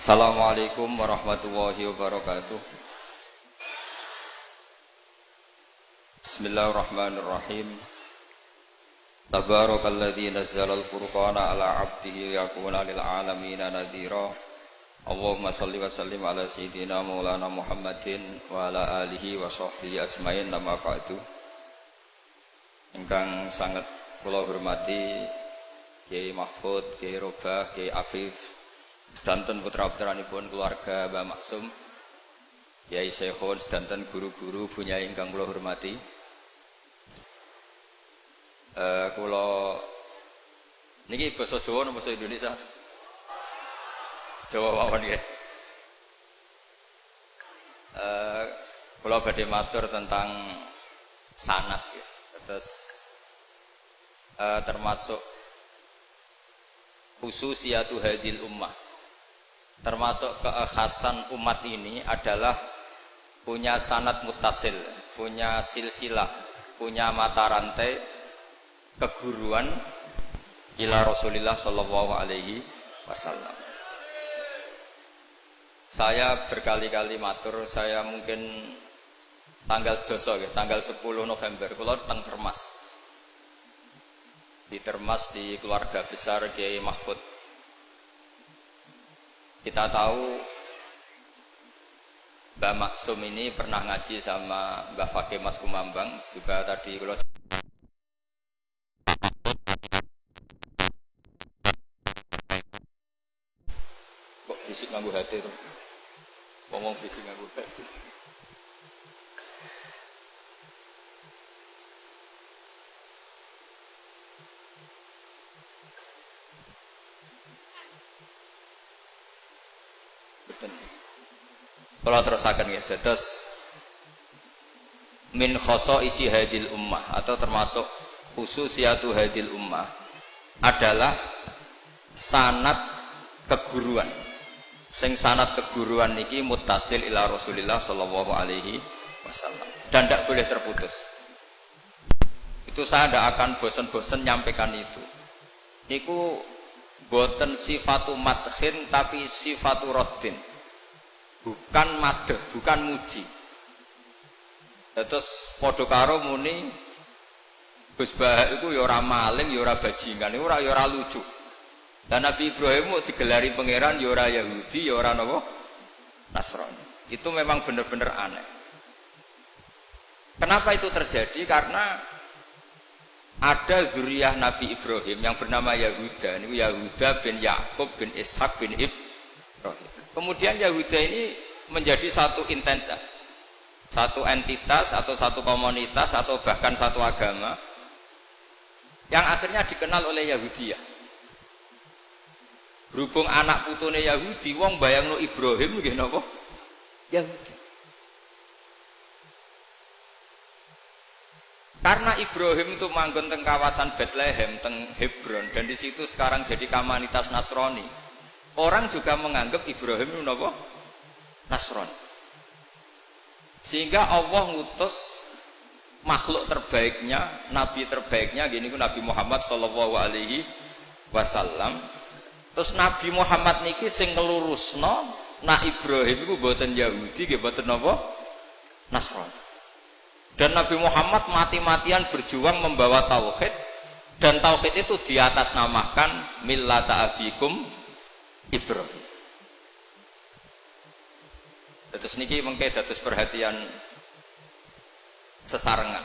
Assalamualaikum warahmatullahi wabarakatuh. Bismillahirrahmanirrahim. Tabarakalladzi nazzala al-furqana ala 'abdihi liyakuna lil 'alamin nadhira. Allahumma shalli wa sallim ala sayyidina maulana Muhammadin wa ala alihi wa sahbihi asma'in nama ba'du. Ingkang sangat kula hormati Kiai Mahfud, Kiai Robah, Kiai Afif, sedanten putra-putranipun keluarga Mbah Maksum, Kiai Syekhun, sedanten guru-guru bunyai ingkang kula hormati. Kula niki basa Jawa napa basa Indonesia? Jawa mawon nggih. Kula badhe matur tentang sanad ya. Terus termasuk khususiyatu hadil ummah, termasuk kekhasan umat ini adalah punya sanad muttasil, punya silsilah, punya mata rantai keguruan ila Rasulillah sallallahu alaihi wasallam. Saya berkali-kali matur, saya mungkin tanggal sedoso ya, tanggal 10 November kula teng Termas. Di Termas di keluarga besar Kiai Mahfud. Kita tahu Mbah Maksum ini pernah ngaji sama Mbah Fakih Mas Kumambang, juga tadi kalau kok fisik nganggo hati tuh. Ngomong fisik nganggo hati. Kalau terusakan ya, terus min khoso isi hadil ummah atau termasuk khususiyatu hadil ummah adalah sanad keguruan. Sing sanad keguruan niki muttasil ila Rasulillah sallallahu alaihi wasallam dan tidak boleh terputus. Itu saya tidak akan bosan-bosan nyampaikan itu. Niku boten sifatu madkhin tapi sifatu raddin. Bukan madh, bukan muji. Terus padha karo muni Gus Bah iku ya ora maling, ya ora bajingan, ya ora lucu. Dan Nabi Ibrahim mau digelari pangeran ya ora Yahudi, ya ora napa Nasrani. Itu memang benar-benar aneh. Kenapa itu terjadi? Karena ada zuriyah Nabi Ibrahim yang bernama Yahuda. Ini Yahuda bin Yakub bin Ishak bin Ibrahim. Kemudian Yahuda ini menjadi satu entitas, satu entitas atau satu komunitas atau bahkan satu agama yang akhirnya dikenal oleh Yahudiyah. Berhubung anak putune Yahudi, wong bayangno Ibrahim nggih napa? Yahudi. Karena Ibrahim itu manggon teng kawasan Bethlehem, teng Hebron, dan di situ sekarang jadi komunitas Nasrani. Orang juga menganggap Ibrahim itu napa? Nasrani. Sehingga Allah ngutus makhluk terbaiknya, nabi terbaiknya gini ku Nabi Muhammad sallallahu alaihi wasallam. Terus Nabi Muhammad niki sing ngelurusno nak Ibrahim iku mboten Yahudi, nggih mboten napa? Nasrani. Dan Nabi Muhammad mati-matian berjuang membawa tauhid, dan tauhid itu diatasnamakan millata abikum Ibrahim. Terus niki mengke dados perhatian sesarengan.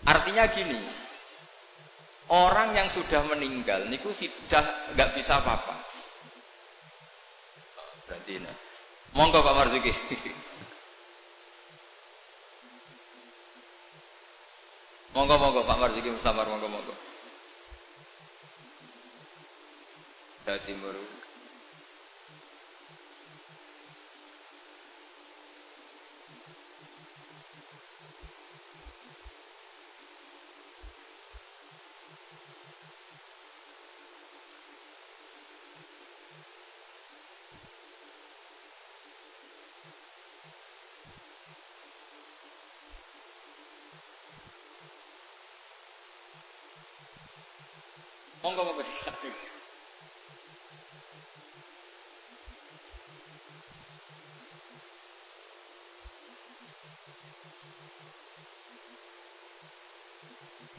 Artinya gini, orang yang sudah meninggal niku sudah nggak bisa apa-apa. Berarti ini. Monggo Pak Marzuki. Monggo Pak Marzuki Mustamar, monggo. Jawa Timur. Monggo.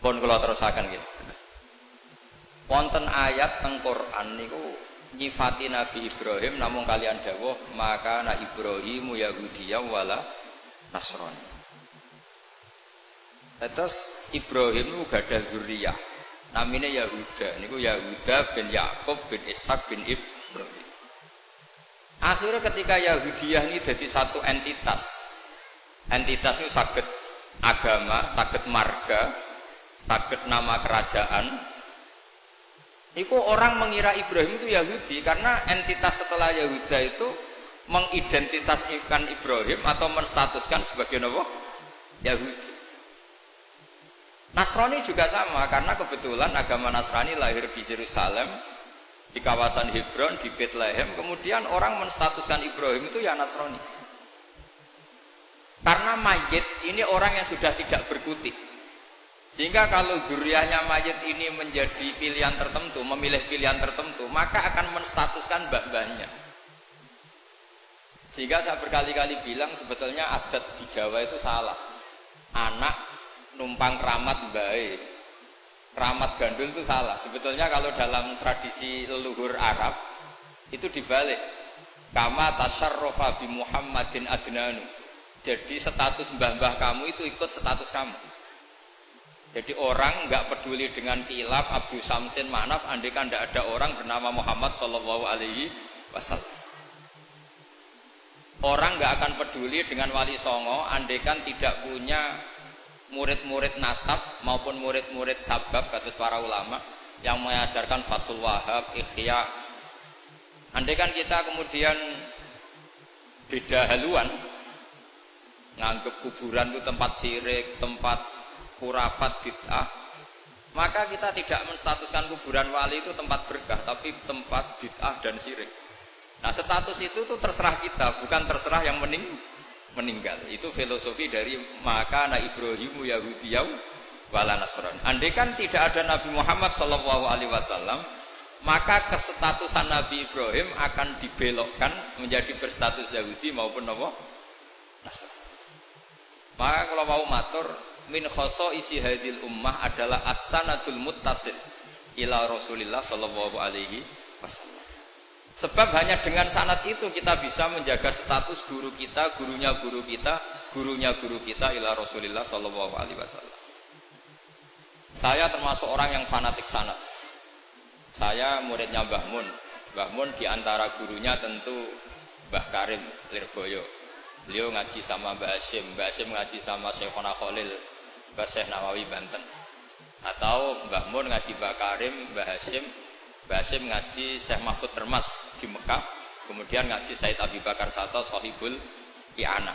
Pun kula terusaken nggih. Wonten ayat teng Quran niku nyifati Nabi Ibrahim namung kalian dawuh maka na Ibrahimu Yahudiyya wala Nasrani. Terus Ibrahim niku gadah zuriyah namine Yahuda niku Yahuda bin Yakub bin Ishak bin Ibrahim. Akhirnya ketika Yahudiyah ini jadi satu entitas ini saged agama, saged marga, saged nama kerajaan. Itu orang mengira Ibrahim itu Yahudi karena entitas setelah Yahuda itu mengidentitaskan Ibrahim atau menstatuskan sebagai apa? Yahudi. Nasrani juga sama karena kebetulan agama Nasrani lahir di Yerusalem, di kawasan Hebron, di Bethlehem. Kemudian orang menstatuskan Ibrahim itu ya Nasrani. Karena mayit ini orang yang sudah tidak berkutik. Sehingga kalau dzurriyyahnya mayit ini menjadi pilihan tertentu, memilih pilihan tertentu, maka akan menstatuskan mbah-mbahnya. Sehingga saya berkali-kali bilang sebetulnya adat di Jawa itu salah. Anak numpang keramat mbahe. Keramat gandul itu salah. Sebetulnya kalau dalam tradisi leluhur Arab itu dibalik. Kama tasyarrafa bi Muhammadin adnanu. Jadi status mbah-mbah kamu itu ikut status kamu. Jadi orang nggak peduli dengan kilap Abdul Samsin Manaf, andaikan tidak ada orang bernama Muhammad Shallallahu Alaihi Wasallam. Orang nggak akan peduli dengan Wali Songo, andaikan tidak punya murid-murid nasab maupun murid-murid sabab, kata para ulama yang mengajarkan Fathul Wahab, Ikhya. Andaikan kita kemudian beda haluan, nganggep kuburan itu tempat syirik, tempat khurafat bid'ah, maka kita tidak menstatuskan kuburan wali itu tempat berkah, tapi tempat bid'ah dan syirik. Nah, status itu tuh terserah kita, bukan terserah yang meninggal. Itu filosofi dari maka na Ibrahimu Yahudiyya wala Nasrani. Andai kan tidak ada Nabi Muhammad SAW, maka kestatusan Nabi Ibrahim akan dibelokkan menjadi berstatus Yahudi maupun Nasrani. Maka kalau mau matur, min khosoisi hadil ummah adalah as-sanadul muttasil ila Rasulillah sallallahu alaihi wasallam. Sebab hanya dengan sanad itu kita bisa menjaga status guru kita, gurunya guru kita, gurunya guru kita ila Rasulillah sallallahu alaihi wasallam. Saya termasuk orang yang fanatik sanad. Saya muridnya Mbah Mun. Mbah Mun diantara gurunya tentu Mbah Karim Lirboyo. Beliau ngaji sama Mbah Hasyim ngaji sama Syekhona Khalil Syekh Nawawi Banten. Atau Mbah Mun ngaji Mbah Karim, Mbah Hasyim ngaji Syekh Mahfud Termas di Mekah, kemudian ngaji Said Abi Bakar Sato Sohibul I'anah.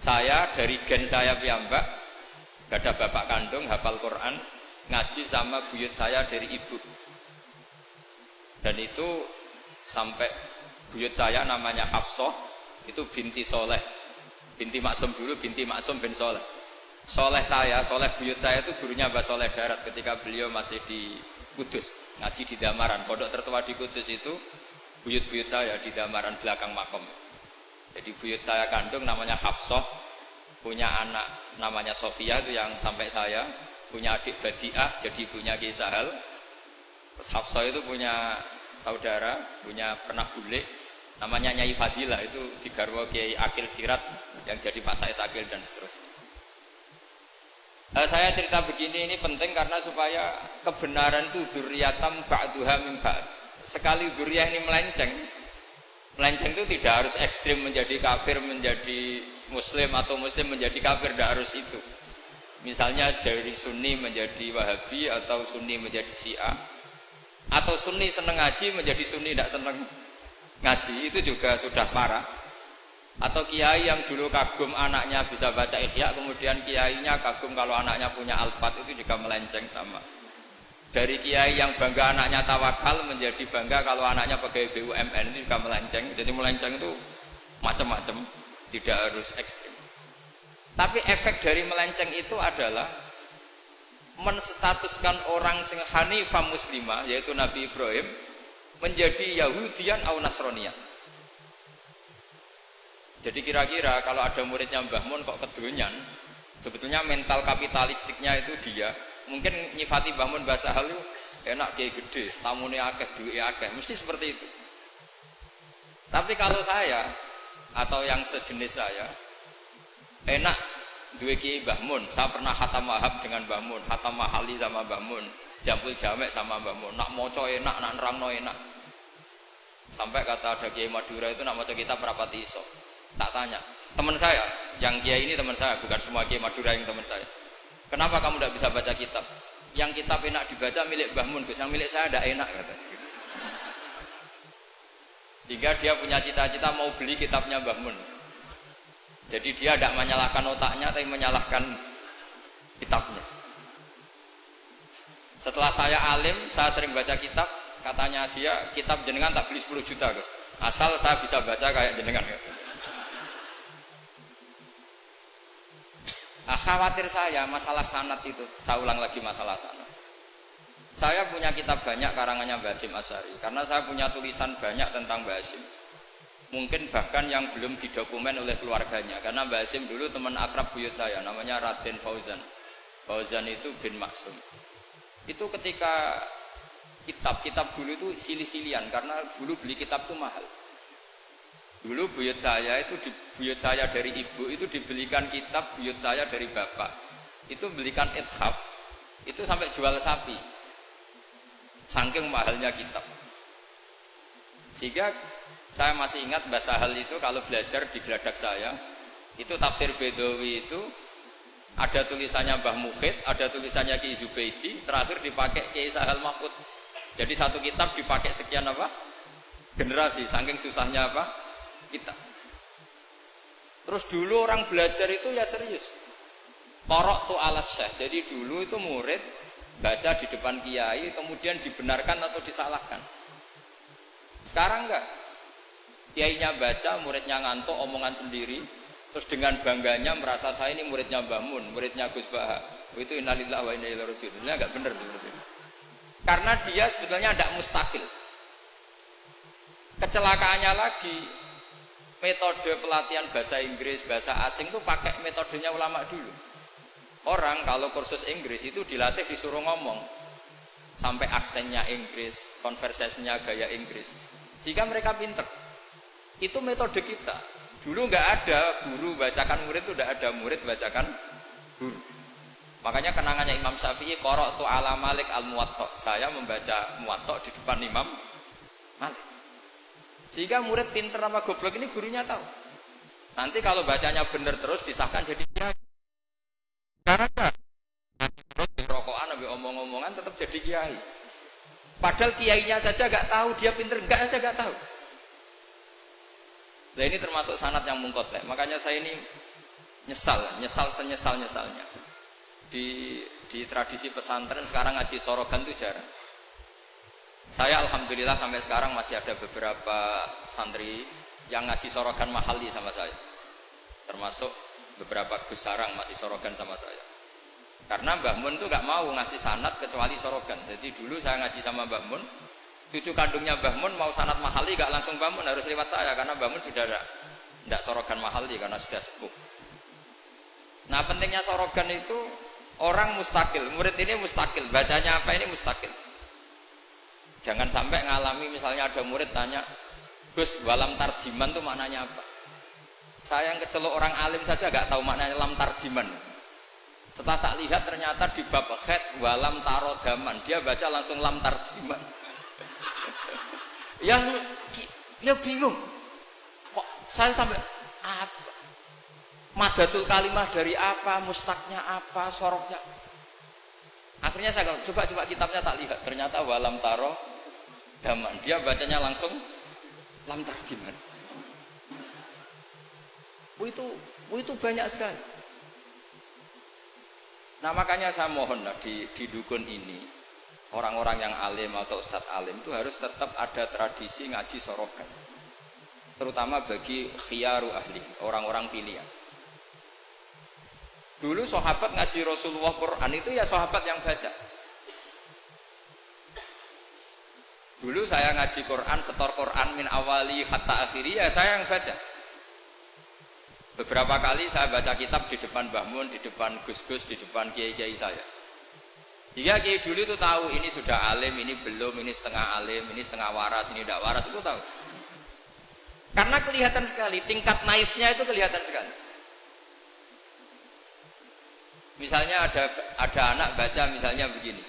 Saya dari gen saya piyambak, gak ada bapak kandung, hafal Quran, ngaji sama buyut saya dari ibu. Dan itu sampai buyut saya namanya Hafsah, itu binti Soleh, binti Maksum dulu, binti Maksum bin Soleh. Soleh buyut saya itu gurunya Mbah Soleh Darat ketika beliau masih di Kudus, ngaji di Damaran. Pondok tertua di Kudus itu buyut-buyut saya di Damaran belakang makom. Jadi buyut saya kandung namanya Hafsah, punya anak namanya Sofia itu yang sampai saya, punya adik Badiah jadi ibunya Ki Sahal. Terus Hafsah itu punya saudara, punya pernah bule namanya Nyai Fadilah, itu di garwa Kiai Akil Sirat yang jadi Pak Said Akil dan seterusnya. Saya cerita begini ini penting karena supaya kebenaran itu dzurriyatam ba'duha min ba'd. Sekali dzurriyah ini melenceng itu tidak harus ekstrim menjadi kafir menjadi muslim atau muslim menjadi kafir, tidak harus itu. Misalnya dari Sunni menjadi Wahabi atau Sunni menjadi Syiah, atau Sunni seneng ngaji menjadi Sunni tidak seneng ngaji, itu juga sudah parah. Atau kiai yang dulu kagum anaknya bisa baca Ihya, kemudian kiainya kagum kalau anaknya punya Al-Fat, itu juga melenceng sama. Dari kiai yang bangga anaknya tawakal menjadi bangga kalau anaknya pegawai BUMN, itu juga melenceng. Jadi melenceng itu macam-macam, tidak harus ekstrim. Tapi efek dari melenceng itu adalah menstatuskan orang sing hanifah muslimah, yaitu Nabi Ibrahim, menjadi Yahudian atau Nasronian. Jadi kira-kira kalau ada muridnya Mbah Mun kok kedonyan, Sebetulnya mental kapitalistiknya itu dia. Mungkin nyifati Mbah Mun bahasa hal itu enak kayak gede, tamune akeh, duwe akeh, mesti seperti itu. Tapi kalau saya atau yang sejenis saya enak duwe Kiai Mbah Mun, saya pernah khatam wahab dengan Mbah Mun, khatam mahali sama Mbah Mun, jampul jamek sama Mbah Mun, nak moco enak, nak nerangno enak. Sampai kata ada Kiai Madura itu nak moco kitab rapati iso. Tak tanya, teman saya, yang Kiai ini teman saya, bukan semua Kiai Madura yang teman saya. Kenapa kamu tidak bisa baca kitab? Yang kitab enak dibaca milik Mbah Mun, yang milik saya tidak enak katanya. Sehingga dia punya cita-cita mau beli kitabnya Mbah Mun. Jadi dia tidak menyalahkan otaknya, tapi menyalahkan kitabnya. Setelah saya alim, saya sering baca kitab. Katanya dia, kitab jenengan tak beli 10 juta Gus, asal saya bisa baca kayak jenengan. Khawatir saya masalah sanad itu. Saya ulang lagi masalah sanad. Saya punya kitab banyak karangannya Mbah Hasyim Asy'ari, karena saya punya tulisan banyak tentang Mbah Hasyim. Mungkin bahkan yang belum didokumen oleh keluarganya, karena Mbah Hasyim dulu teman akrab buyut saya, namanya Raden Fauzan. Fauzan itu bin Maksum. Itu ketika kitab dulu itu silih-silihan, karena dulu beli kitab itu mahal. Dulu buyut saya itu buyut saya dari ibu itu dibelikan kitab buyut saya dari bapak. Itu belikan ithaf, itu sampai jual sapi. Saking mahalnya kitab. Sehingga saya masih ingat Mbah Sahal itu kalau belajar di geladak saya, itu tafsir Bedawi itu ada tulisannya Mbah Mukhid, ada tulisannya Ki Zubaidi, terakhir dipakai Ki Sahal Mahfud. Jadi satu kitab dipakai sekian apa? Generasi, saking susahnya apa? Kitab. Terus dulu orang belajar itu ya serius. Qorok tu alas syekh. Jadi dulu itu murid baca di depan kiai, kemudian dibenarkan atau disalahkan. Sekarang enggak. Kiainya baca, muridnya ngantuk, omongan sendiri. Terus dengan bangganya merasa saya ini muridnya Mbah Mun, muridnya Gus Baha. Itu innalillahi wa inna ilaihi raji'un. Ini enggak benar seperti itu. Karena dia sebetulnya tidak mustakil. Kecelakaannya lagi, metode pelatihan bahasa Inggris, bahasa asing itu pakai metodenya ulama dulu. Orang kalau kursus Inggris itu dilatih disuruh ngomong sampai aksennya Inggris, konversasinya gaya Inggris, sehingga mereka pinter. Itu metode kita. Dulu nggak ada guru bacakan murid, itu tidak ada murid bacakan guru. Makanya kenangannya Imam Syafi'i, qara'tu ala Malik al-Muwatta. Saya membaca Muwatta di depan Imam Malik. Sehingga murid pinter sama goblok ini gurunya tahu. Nanti kalau bacanya benar terus disahkan jadi kiai. Karena terus rokokan ambil omong-omongan tetap jadi kiai. Padahal kiainya saja gak tahu dia pinter, enggak aja gak tahu. Nah ini termasuk sanad yang mungkotek. Makanya saya ini nyesal senyesal-nyesalnya. Di tradisi pesantren sekarang ngaji sorogan itu jarang. Saya alhamdulillah sampai sekarang masih ada beberapa santri yang ngaji sorogan mahali sama saya, termasuk beberapa Gus Sarang masih sorogan sama saya. Karena Mbah Mun tuh gak mau ngasih sanad kecuali sorogan. Jadi dulu saya ngaji sama Mbah Mun, cucu kandungnya Mbah Mun mau sanad mahali gak langsung Mbah Mun, harus lewat saya, karena Mbah Mun sudah tidak sorogan mahali karena sudah sepuh. Nah pentingnya sorogan itu orang mustakil, murid ini mustakil, bacanya apa ini mustakil. Jangan sampai ngalami misalnya ada murid tanya, Gus, walam tarjiman itu maknanya apa? Saya yang kecelok orang alim saja gak tahu maknanya lam tarjiman. Setelah tak lihat ternyata di bab khed walam tarodaman, dia baca langsung lam tarjiman. Ya bingung. Kok saya sampai apa? Madatul kalimah dari apa, mustaknya apa, soroknya. Akhirnya saya coba kitabnya tak lihat, ternyata walam taro daman, dia bacanya langsung lam tarjiman. Itu banyak sekali. Nah makanya saya mohon lah di dukun ini orang-orang yang alim atau ustadz alim itu harus tetap ada tradisi ngaji sorogan, terutama bagi khiyaru ahli, orang-orang pilihan. Dulu sahabat ngaji Rasulullah Quran itu ya sahabat yang baca. Dulu saya ngaji Quran, setor Quran min awali hatta akhiri, ya saya yang baca. Beberapa kali saya baca kitab di depan Mbah Mun, di depan Gus-Gus, di depan kiai-kiai saya. Jika kiai dulu itu tahu ini sudah alim, ini belum, ini setengah alim, ini setengah waras, ini tidak waras, itu tahu. Karena kelihatan sekali, tingkat naifnya itu kelihatan sekali. Misalnya ada anak baca misalnya begini,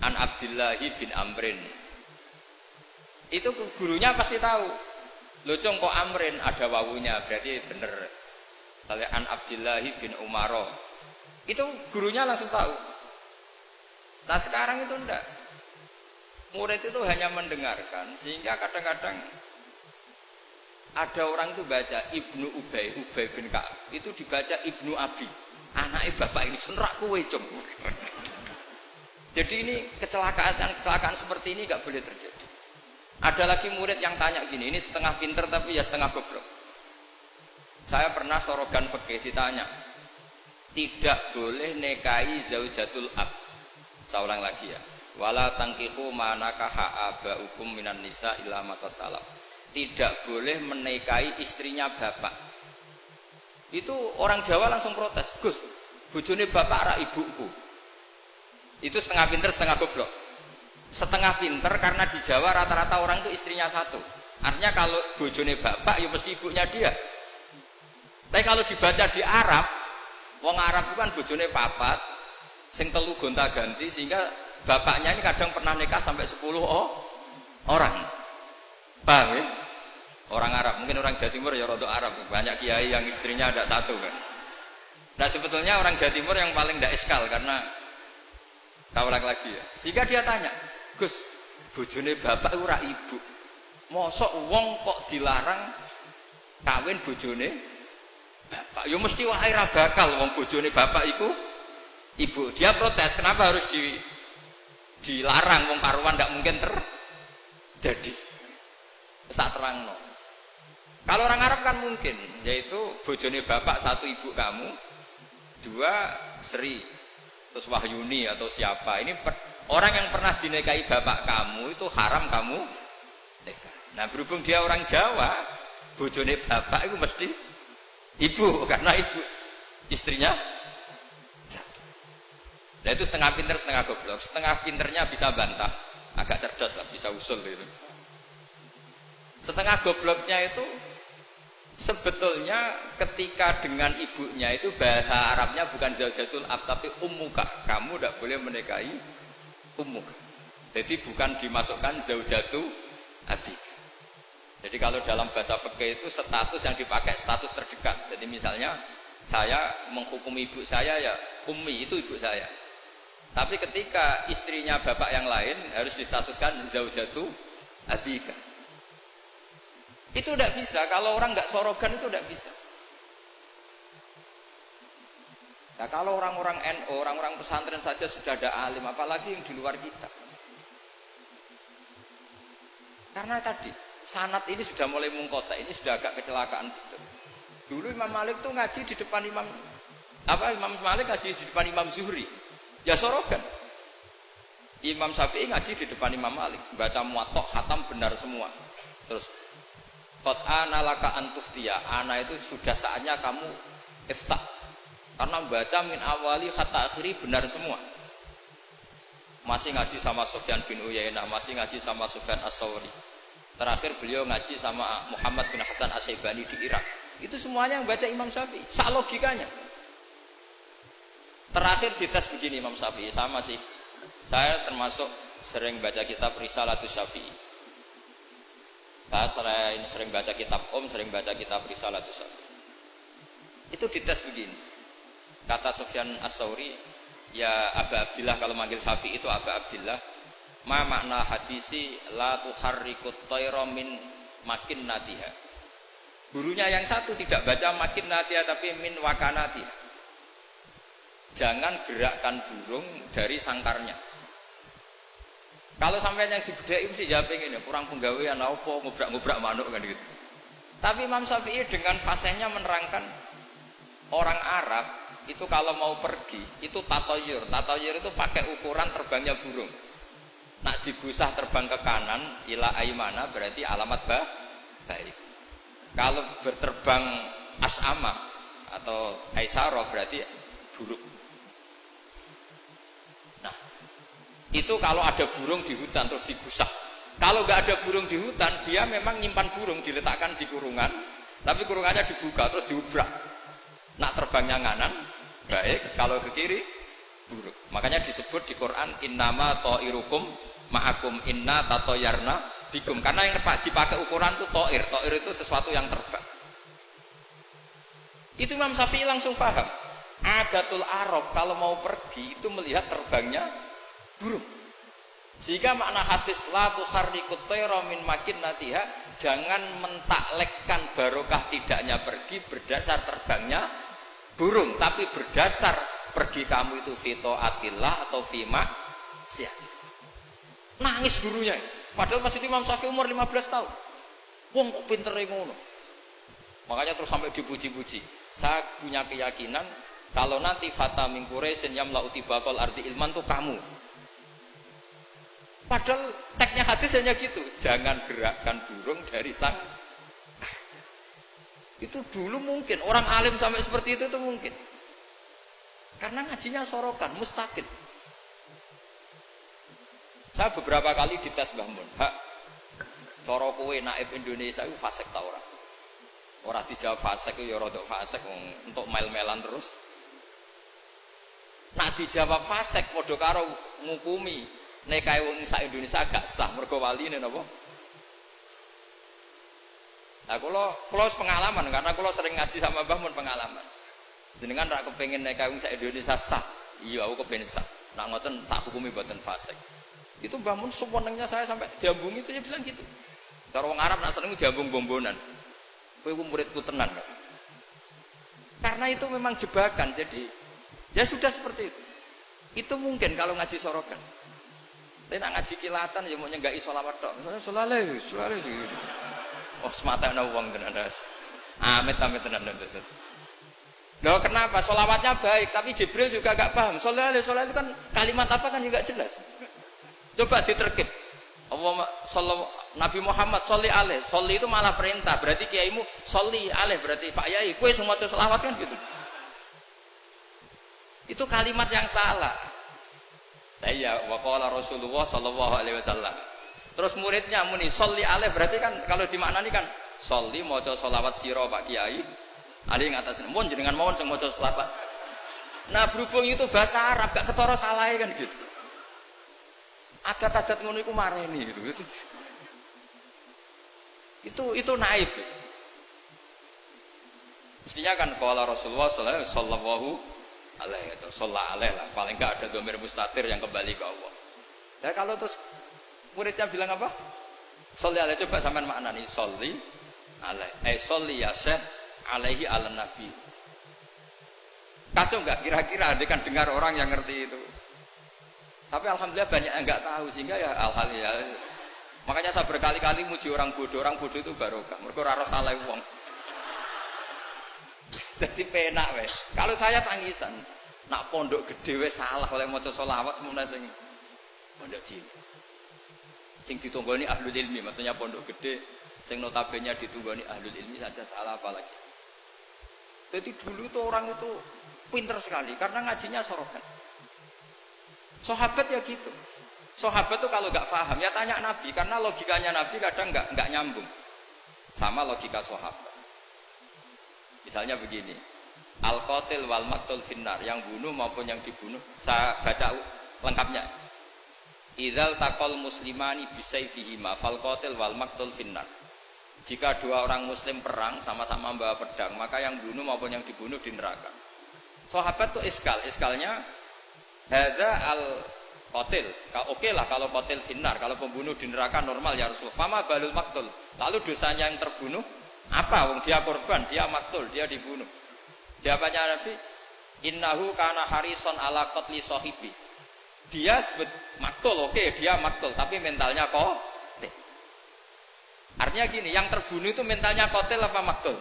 An Abdillahi bin Amrin. Itu gurunya pasti tahu. Locong kok Amrin ada wawunya, berarti bener. Misalnya An Abdillahi bin Umaro. Itu gurunya langsung tahu. Nah sekarang itu enggak. Murid itu hanya mendengarkan, sehingga kadang-kadang ada orang itu baca Ibnu Ubay bin Ka'ab, itu dibaca Ibnu Abi, anaknya bapak ini senrak kuwe cung. Jadi ini kecelakaan seperti ini nggak boleh terjadi. Ada lagi murid yang tanya gini, ini setengah pinter tapi ya setengah goblok. Saya pernah sorogan fikih ditanya, tidak boleh nikahi zaujatul ab. Saya ulang lagi ya, wala tangkihu manakaha abaukum minan nisa illa matat salaf. Tidak boleh menikahi istrinya bapak. Itu orang Jawa langsung protes, Gus, bojone bapak ra ibuku. Itu setengah pinter setengah goblok. Setengah pinter karena di Jawa rata-rata orang itu istrinya satu. Artinya kalau bojone bapak ya mesti ibunya dia. Tapi kalau dibaca di Arab, wong Arab itu kan bojone papat, sing telu gonta-ganti, sehingga bapaknya ini kadang pernah nikah sampai 10 orang. Paham ya? Orang Arab, mungkin orang Jawa Timur ya rada Arab, banyak kiai yang istrinya ada satu kan. Nah sebetulnya orang Jawa Timur yang paling tidak eskal karena kaulang lagi ya. Sehingga dia tanya, Gus, bojone bapak ora ibu. Mosok wong kok dilarang kawin bojone bapak? Ya mesti wae ra bakal wong bojone bapak iku ibu. Dia protes, kenapa harus dilarang wong karuan ndak mungkin terjadi. Tak terangno. Kalau orang Arab kan mungkin, yaitu bojone bapak satu ibu kamu, dua Sri, terus Wahyuni atau siapa. Ini orang yang pernah dinikahi bapak kamu itu haram kamu nikah. Nah berhubung dia orang Jawa, bojone bapak itu mesti ibu, karena ibu istrinya satu. Nah itu setengah pinter setengah goblok. Setengah pinternya bisa bantah, agak cerdas lah, bisa usul gitu. Setengah gobloknya itu sebetulnya ketika dengan ibunya itu bahasa Arabnya bukan zaujatul ab tapi ummuka. Kamu tidak boleh menikahi ummuka. Jadi bukan dimasukkan zaujatu abika. Jadi kalau dalam bahasa fikih itu status yang dipakai status terdekat. Jadi misalnya saya menghukumi ibu saya ya ummi, itu ibu saya. Tapi ketika istrinya bapak yang lain harus distatuskan zaujatu abika. Itu tidak bisa, kalau orang nggak sorogan itu tidak bisa. Nah kalau orang-orang NU, orang-orang pesantren saja sudah ada alim, apalagi yang di luar kita. Karena tadi sanad ini sudah mulai mungkota, ini sudah agak kecelakaan betul. Dulu Imam Malik tuh ngaji di depan Imam Malik ngaji di depan Imam Zuhri, ya sorogan. Imam Syafi'i ngaji di depan Imam Malik, baca muwatta khatam benar semua. Terus Qad ana laka antuftiya, ana itu sudah saatnya kamu iftah. Karena baca min awali hatta akhiri benar semua. Masih ngaji sama Sufyan bin Uyainah, masih ngaji sama Sufyan As-Sawri. Terakhir beliau ngaji sama Muhammad bin Hasan As-Syaibani di Irak. Itu semuanya yang baca Imam Syafi'i, sak logikanya. Terakhir dites begini Imam Syafi'i, sama sih. Saya termasuk sering baca kitab Risalatus Syafi'i. Saya sering baca kitab sering baca kitab Risalatus Syafi'i. Itu dites begini. Kata Sufyan As-Sawri, ya Aba Abdillah, kalau manggil Syafi'i itu Aba Abdillah, ma makna hadisi la tuharrikut tayra min makin natiha. Gurunya yang satu tidak baca makin natiha tapi min wakanatiha. Jangan gerakkan burung dari sangkarnya. Kalau sampai yang dibedai mesti jawab ini, kurang penggawean apa ngobrak-ngobrak manuk kan gitu. Tapi Imam Syafi'i dengan fasihnya menerangkan orang Arab itu kalau mau pergi itu tatoyur. Tatoyur itu pakai ukuran terbangnya burung. Nak digusah terbang ke kanan ila aimana berarti alamat baik. Kalau berterbang as'ama atau aisara berarti burung. Nah, itu kalau ada burung di hutan terus digusah. Kalau nggak ada burung di hutan, dia memang nyimpan burung diletakkan di kurungan, tapi kurungannya dibuka terus diubrak. Nak terbangnya nganan, baik. Kalau ke kiri, buruk. Makanya disebut di Quran innama ta'irukum ma'akum inna tatoyarna bikum. Karena yang dipakai ukuran itu ta'ir. Ta'ir itu sesuatu yang terbang. Itu Imam Syafi'i langsung paham. Adatul Arab kalau mau pergi itu melihat terbangnya burung. Sehingga makna hadis la tuharrikut tayra min makinnatiha, jangan mentaklekkan barokah tidaknya pergi berdasar terbangnya burung, tapi berdasar pergi kamu itu fito atillah atau fima siat. Nangis gurunya, padahal masih Imam Syafi'i umur 15 tahun. Wong kok pinter ngono. Makanya terus sampai dipuji-puji. Saya punya keyakinan kalau nanti fata min Quraisyin yamla utibaqal ardi ilman tuh kamu. Padahal teksnya hadis hanya gitu, jangan gerakkan burung dari sang. Itu dulu mungkin orang alim sampai seperti itu mungkin. Karena ngajinya sorokan, mustaqil. Saya beberapa kali dites Mbah Mun, hak cara kowe naib Indonesia itu fasik ta ora? Ora dijawab fasik ya rada fasik untuk mel-melan terus. Nak dijawab fasik padha karo ngukumi nekae wong sak Indonesia gak sah mergo waline napa? Nah, kula pengalaman karena kula sering ngaji sama Mbah Mun pengalaman. Jenengan rak kepengin nekae wong sak Indonesia sah. Iya, aku kepengin sah. Nak ngoten tak hukumi mboten fasik. Itu Mbah Mun sewenengnya saya sampai diambung itu dia bilang gitu. Cara wong Arab nak seneng diambung bombonan. Kowe ku muridku tenan. Karena itu memang jebakan. Jadi ya sudah seperti itu. Itu mungkin kalau ngaji sorokan. Tapi nak ngaji kilatan ya mau nyenggai sholawat tok. Misalnya sholale. Oh semata wong tenan das. Amit tenan. Loh kenapa? Sholawatnya baik, tapi Jibril juga gak paham. Sholale itu kan kalimat apa kan juga jelas. Coba diterkib. Nabi Muhammad sholli alaih. Sholli itu malah perintah. Berarti kiaimu sholli alaih. Berarti Pak Yai, kue semua sholawat kan gitu. Itu kalimat yang salah. Nah iya, waqala Rasulullah sallallahu alaihi wasallam. Terus muridnya muni sholli alaih, berarti kan kalau dimaknani kan sholli maca sholawat sira Pak Kiai. Ali ngatasé mun jenengan mawon sing maca sholawat. Nah, berhubung itu bahasa Arab gak ketara salahe kan gitu. Adat-adat ngono iku mareni gitu. Itu naif. Mestinya kan qala Rasulullah sallallahu alaihi atau sholat alaih lah, paling enggak ada dhamir mustatir yang kembali ke Allah. Nah kalau terus muridnya bilang apa? Sholli alaih, coba sampean maknani sholli alaih. Sholli ya syekh alaihi ala nabi. Kacau enggak kira-kira dia kan dengar orang yang ngerti itu. Tapi alhamdulillah banyak yang enggak tahu sehingga ya alhamdulillah. Makanya saya berkali-kali muji orang bodoh itu barokah. Mergo ora salah wong. Jadi penak weh. Kalau saya tangisan, nak pondok gede weh salah oleh maca sholawat kemudian sing pondok cilik. Sing ditunggoni ahlul ilmi, maksudnya pondok gede sing notabene ditunggoni ahlul ilmi saja salah apalagi. Jadi dulu tuh orang itu pinter sekali karena ngajinya sorokan. Sahabat ya gitu. Sahabat tuh kalau nggak paham ya tanya Nabi karena logikanya Nabi kadang nggak nyambung sama logika sahabat. Misalnya begini, al-qatil wal maqtul finnar, yang bunuh maupun yang dibunuh. Saya baca lengkapnya. Idzal taqal muslimani bisayfihima fal qatil wal maqtul finnar. Jika dua orang muslim perang sama-sama membawa pedang, maka yang bunuh maupun yang dibunuh di neraka. Sahabat tuh iskalnya hadza al-qatil. Oke lah kalau qatil finnar, kalau pembunuh di neraka normal ya Rasulullah. Fama balul maqtul. Lalu dosanya yang terbunuh apa? Wong dia korban, dia maktul, dia dibunuh. Jawabannya Nabi, innahu kana harison ala qatli sahibi. Dia maktul, oke, dia maktul, tapi mentalnya qatil. Artinya gini, yang terbunuh itu mentalnya qatil apa maktul?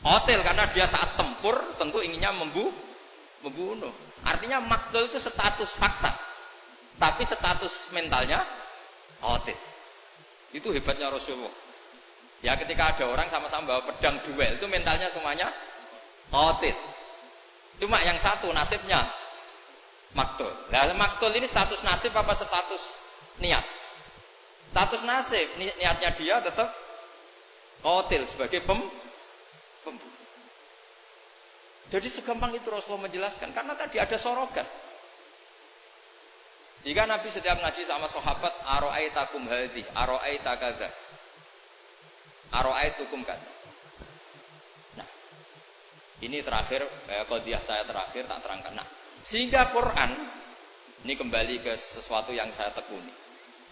Qatil karena dia saat tempur tentu inginnya membunuh. Artinya maktul itu status fakta, tapi status mentalnya qatil. Itu hebatnya Rasulullah. Ya ketika ada orang sama-sama bawa pedang duel, itu mentalnya semuanya qatil. Cuma yang satu nasibnya maktul. Nah, maktul ini status nasib apa status niat? Status nasib, niatnya dia tetap qatil sebagai pembunuh. Jadi segampang itu Rasulullah menjelaskan, karena tadi ada sorogan. Jika Nabi setiap ngaji sama sahabat, aro'aitakum hadhi, aro'aita kadza, aro'aitukum kadza. Nah, ini terakhir, qadiyah saya terakhir tak terangkan. Nah, sehingga Quran, ini kembali ke sesuatu yang saya tekuni.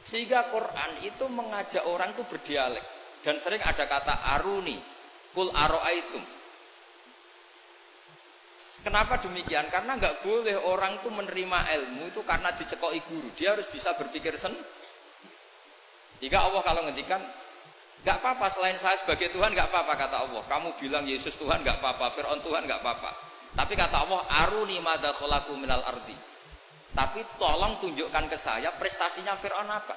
Sehingga Quran itu mengajak orang itu berdialek, dan sering ada kata aruni, kul aro'aitum. Kenapa demikian? Karena nggak boleh orang itu menerima ilmu itu karena dicekoki guru. Dia harus bisa berpikir sendiri. Jika Allah kalau ngendikan, nggak apa-apa selain saya sebagai Tuhan nggak apa-apa kata Allah. Kamu bilang Yesus Tuhan nggak apa-apa, Fir'aun Tuhan nggak apa-apa. Tapi kata Allah, aruni madza khalaqu minal ardi. Tapi tolong tunjukkan ke saya prestasinya Fir'aun apa?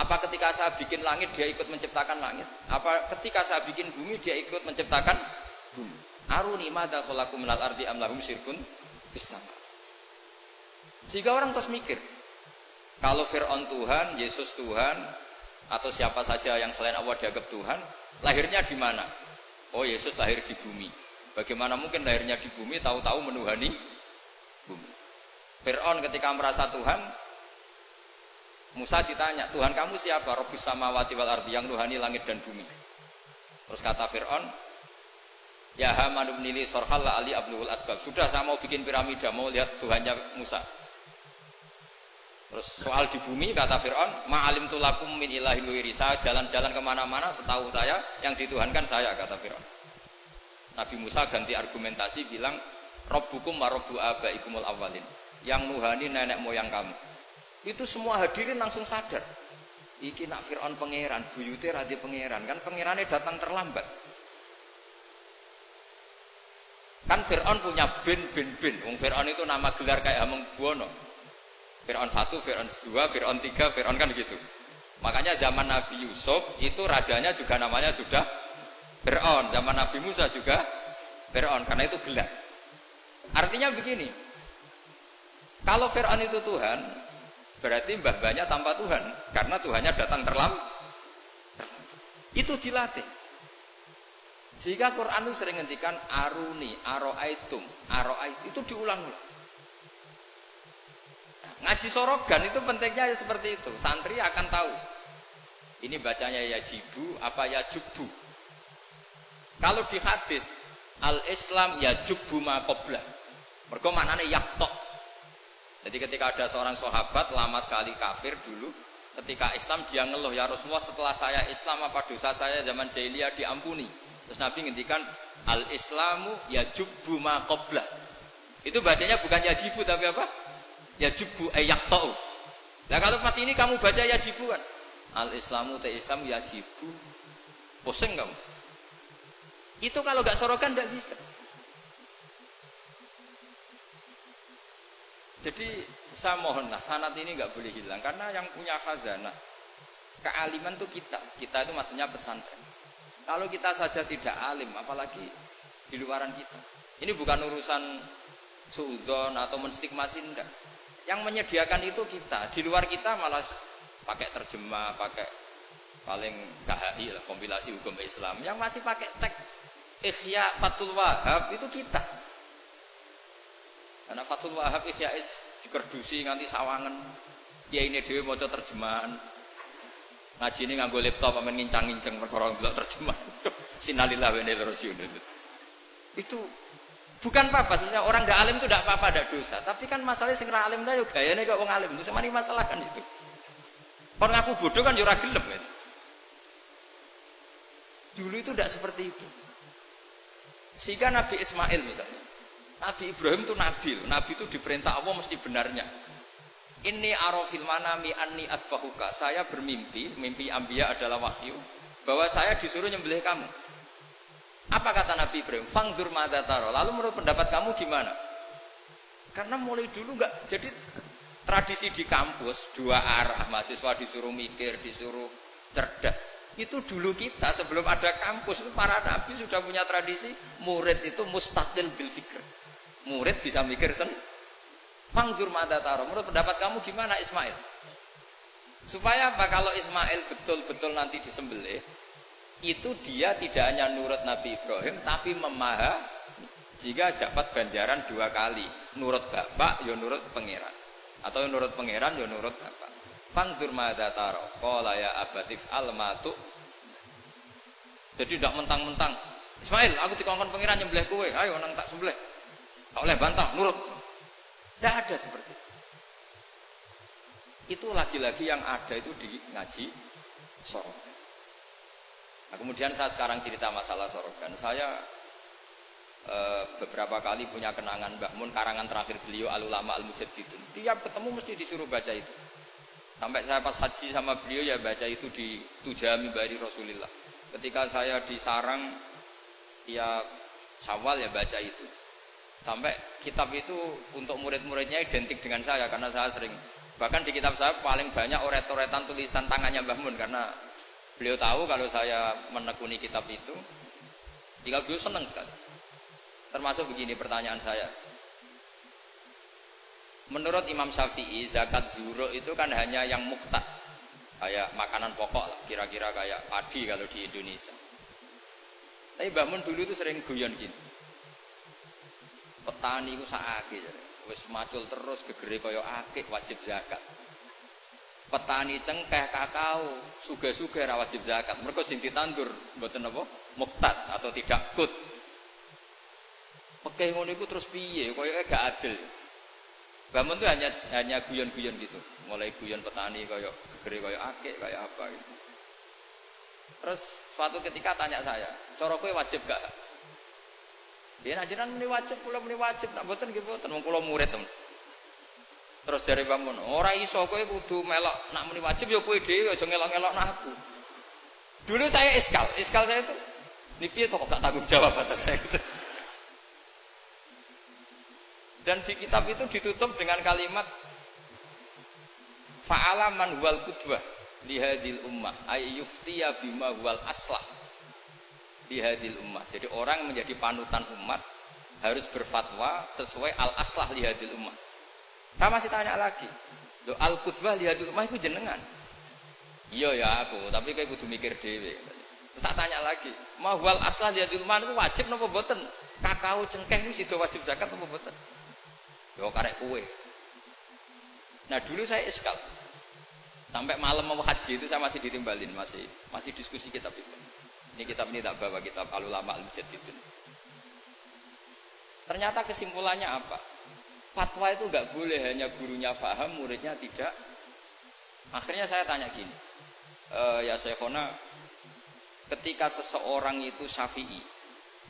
Apa ketika saya bikin langit dia ikut menciptakan langit? Apa ketika saya bikin bumi dia ikut menciptakan bumi? Aruni madza khalaqu minal ardi am lahum syirkun bis-sama. Sehingga orang terus mikir, kalau Fir'aun Tuhan, Yesus Tuhan, atau siapa saja yang selain Allah dianggap Tuhan, lahirnya di mana? Oh, Yesus lahir di bumi. Bagaimana mungkin lahirnya di bumi tahu-tahu menuhani bumi? Fir'aun ketika merasa Tuhan, Musa ditanya, Tuhan kamu siapa? Rabbus samawati wal ardi, yang nuhani langit dan bumi. Terus kata Fir'aun, ya Haman ibnili sorhal ali abnul asbab. Sudah saya mau bikin piramida, mau lihat Tuhannya Musa. Terus soal di bumi kata Fir'aun, ma'alim tulakum min ilahin wiri. Saya jalan-jalan kemana-mana, setahu saya yang dituhankan saya, kata Fir'aun. Nabi Musa ganti argumentasi bilang, Rabbukum wa rabbu abaikumul awalin. Yang nuhani nenek moyang kamu. Itu semua hadirin langsung sadar. Iki nak Fir'aun pangeran, buyute radi pangeran, kan pangerannya datang terlambat. Kan Fir'aun punya bin. Wong Fir'aun itu nama gelar kayak Hamengkubuwono. Fir'aun 1, Fir'aun 2, Fir'aun 3, Fir'aun kan gitu. Makanya zaman Nabi Yusuf itu rajanya juga namanya sudah Fir'aun. Zaman Nabi Musa juga Fir'aun, karena itu gelar. Artinya begini, kalau Fir'aun itu Tuhan, berarti mbah-mbahnya tanpa Tuhan, karena Tuhannya datang terlambat. Itu dilatih. Sehingga Quran itu sering ngendikan aruni, aro'aitum, itu diulang-ulang. Ngaji sorogan itu pentingnya ya seperti itu. Santri akan tahu. Ini bacanya yajibu apa yajubu. Kalau di hadis al-Islam yajubu ma qabla. Mergo maknane yaktok. Jadi ketika ada seorang sahabat lama sekali kafir dulu, ketika Islam dia ngeluh, ya Rasulullah setelah saya Islam apa dosa saya zaman jahiliyah diampuni. Terus Nabi ngendikan al-Islamu yajubu ma qabla. Itu bacanya bukan yajibu tapi apa? Yajubu ayaktau. Nah kalau pas ini kamu baca yajibu kan, al-Islamu te Islam yajibu, pusing kamu. Itu kalau nggak sorokan nggak bisa. Jadi saya mohonlah sanad ini nggak boleh hilang, karena yang punya khazanah kealiman itu kita itu maksudnya pesantren. Kalau kita saja tidak alim, apalagi di luaran kita. Ini bukan urusan suudzon atau menstigmasi, enggak. Yang menyediakan itu kita. Di luar kita malah pakai terjemah, pakai paling KHI lah, kompilasi hukum Islam. Yang masih pakai teks Ihya Fathul Wahab itu kita. Karena Fathul Wahab Ihya dikerdusi nganti sawangan. Ya ini dhewe maca terjemahan. Ngaji ini nganggo laptop amen ngincang-ngincang perkara ndelok terjemah. Sinalillah wa inna ilaihi rajiun. Itu bukan apa-apa sebenarnya, orang ndak alim itu ndak apa-apa, ndak dosa. Tapi kan masalahnya sing ra alim ta yo gayane kok wong alim. Itu semani masalah kan itu. Kon ngaku bodoh kan yo ora gelem kan. Dulu itu ndak seperti itu. Sehingga Nabi Ismail misalnya, Nabi Ibrahim itu nabi loh. Nabi itu diperintah Allah mesti benarnya. Inni arafil manami anni atbahuka. Saya bermimpi, mimpi anbiya adalah wahyu, bahwa saya disuruh nyembelih kamu. Apa kata Nabi Ibrahim? Fangdur madza tara. Lalu menurut pendapat kamu gimana? Karena mulai dulu enggak, jadi tradisi di kampus dua arah, mahasiswa disuruh mikir, disuruh cerdas. Itu dulu kita sebelum ada kampus itu para nabi sudah punya tradisi murid itu mustaqil bil fikr. Murid bisa mikir sendiri. Fangzur madza tara. Menurut pendapat kamu gimana Ismail? Supaya apa? Kalau Ismail betul-betul nanti disembelih, itu dia tidak hanya nurut Nabi Ibrahim tapi memahami, jika dapat ganjaran 2 kali, nurut bapak ya nurut pangeran, atau nurut pangeran ya nurut bapak. Fangzur madza tara qala ya abatif almatu. Jadi tidak mentang-mentang Ismail aku dikongkon pangeran nyembelih kowe, ayo nang tak sembelih, tak oleh bantah nurut. Tidak ada seperti itu. Itu lagi-lagi yang ada itu di ngaji sorogan. Nah, kemudian saya sekarang cerita masalah sorogan. Saya beberapa kali punya kenangan Mbah Mun, karangan terakhir beliau Al-Ulama Al-Mujaddidun. Tiap ketemu mesti disuruh baca itu. Sampai saya pas haji sama beliau ya baca itu di Tujami Bari Rasulillah. Ketika saya di Sarang tiap Syawal ya baca itu. Sampai kitab itu untuk murid-muridnya identik dengan saya karena saya sering, bahkan di kitab saya paling banyak oret-oretan tulisan tangannya Mbah Mun karena beliau tahu kalau saya menekuni kitab itu. Jika beliau senang sekali. Termasuk begini pertanyaan saya. Menurut Imam Syafi'i, zakat zuhur itu kan hanya yang muqtad, kayak makanan pokok lah, kira-kira kayak padi kalau di Indonesia. Tapi Mbah Mun dulu itu sering guyon gini. Petani itu saake, wis macul terus gegere kaya akik wajib zakat. Petani cengkeh kakao sugih-sugih ra wajib zakat. Mergo sing ditandur mboten apa? Muqtad atau tidak kut. Pekeh ngono iku terus piye? Kayake gak adil. Mbah Mun itu hanya guyon-guyon gitu. Mulai guyon petani kaya gegere kaya akik kaya apa gitu. Terus suatu ketika tanya saya, "Cara kowe wajib gak?" Ya nek jenengan muni wajib, kula muni wajib, nek mboten nggih mboten, wong kula murid temen. Terus jare Mbah Mun, "Ora iso kowe kudu melok, nek muni wajib ya kowe dhewe aja ngelok-ngelokno aku." Dulu saya iskal saya itu niki kok gak tanggung jawab atas saya gitu. Dan di kitab itu ditutup dengan kalimat fa'ala man huwal qudwah li hadhil ummah ay yuftiya bima huwal aslah li hadhil ummah. Jadi orang menjadi panutan umat harus berfatwa sesuai al aslah li hadhil ummah. Saya masih tanya lagi, "Lho al qudwah li hadhil ummah iku jenengan?" "Iya ya aku, tapi kowe kudu mikir dhewe." Terus tak tanya lagi, "Ma huwal aslah li hadhil ummah iku wajib napa mboten? Kakao cengkeh niku sida wajib zakat napa mboten?" "Yo karek kue." Nah dulu saya iskal sampai malam mau haji itu saya masih ditimbalin, masih diskusi kitab itu. Ini kitab ini tak bawa, kitab Al-Ulama Al-Mujaddidun. Ternyata kesimpulannya apa? Fatwa itu nggak boleh hanya gurunya paham, muridnya tidak. Akhirnya saya tanya gini, ya Syekhona, ketika seseorang itu syafi'i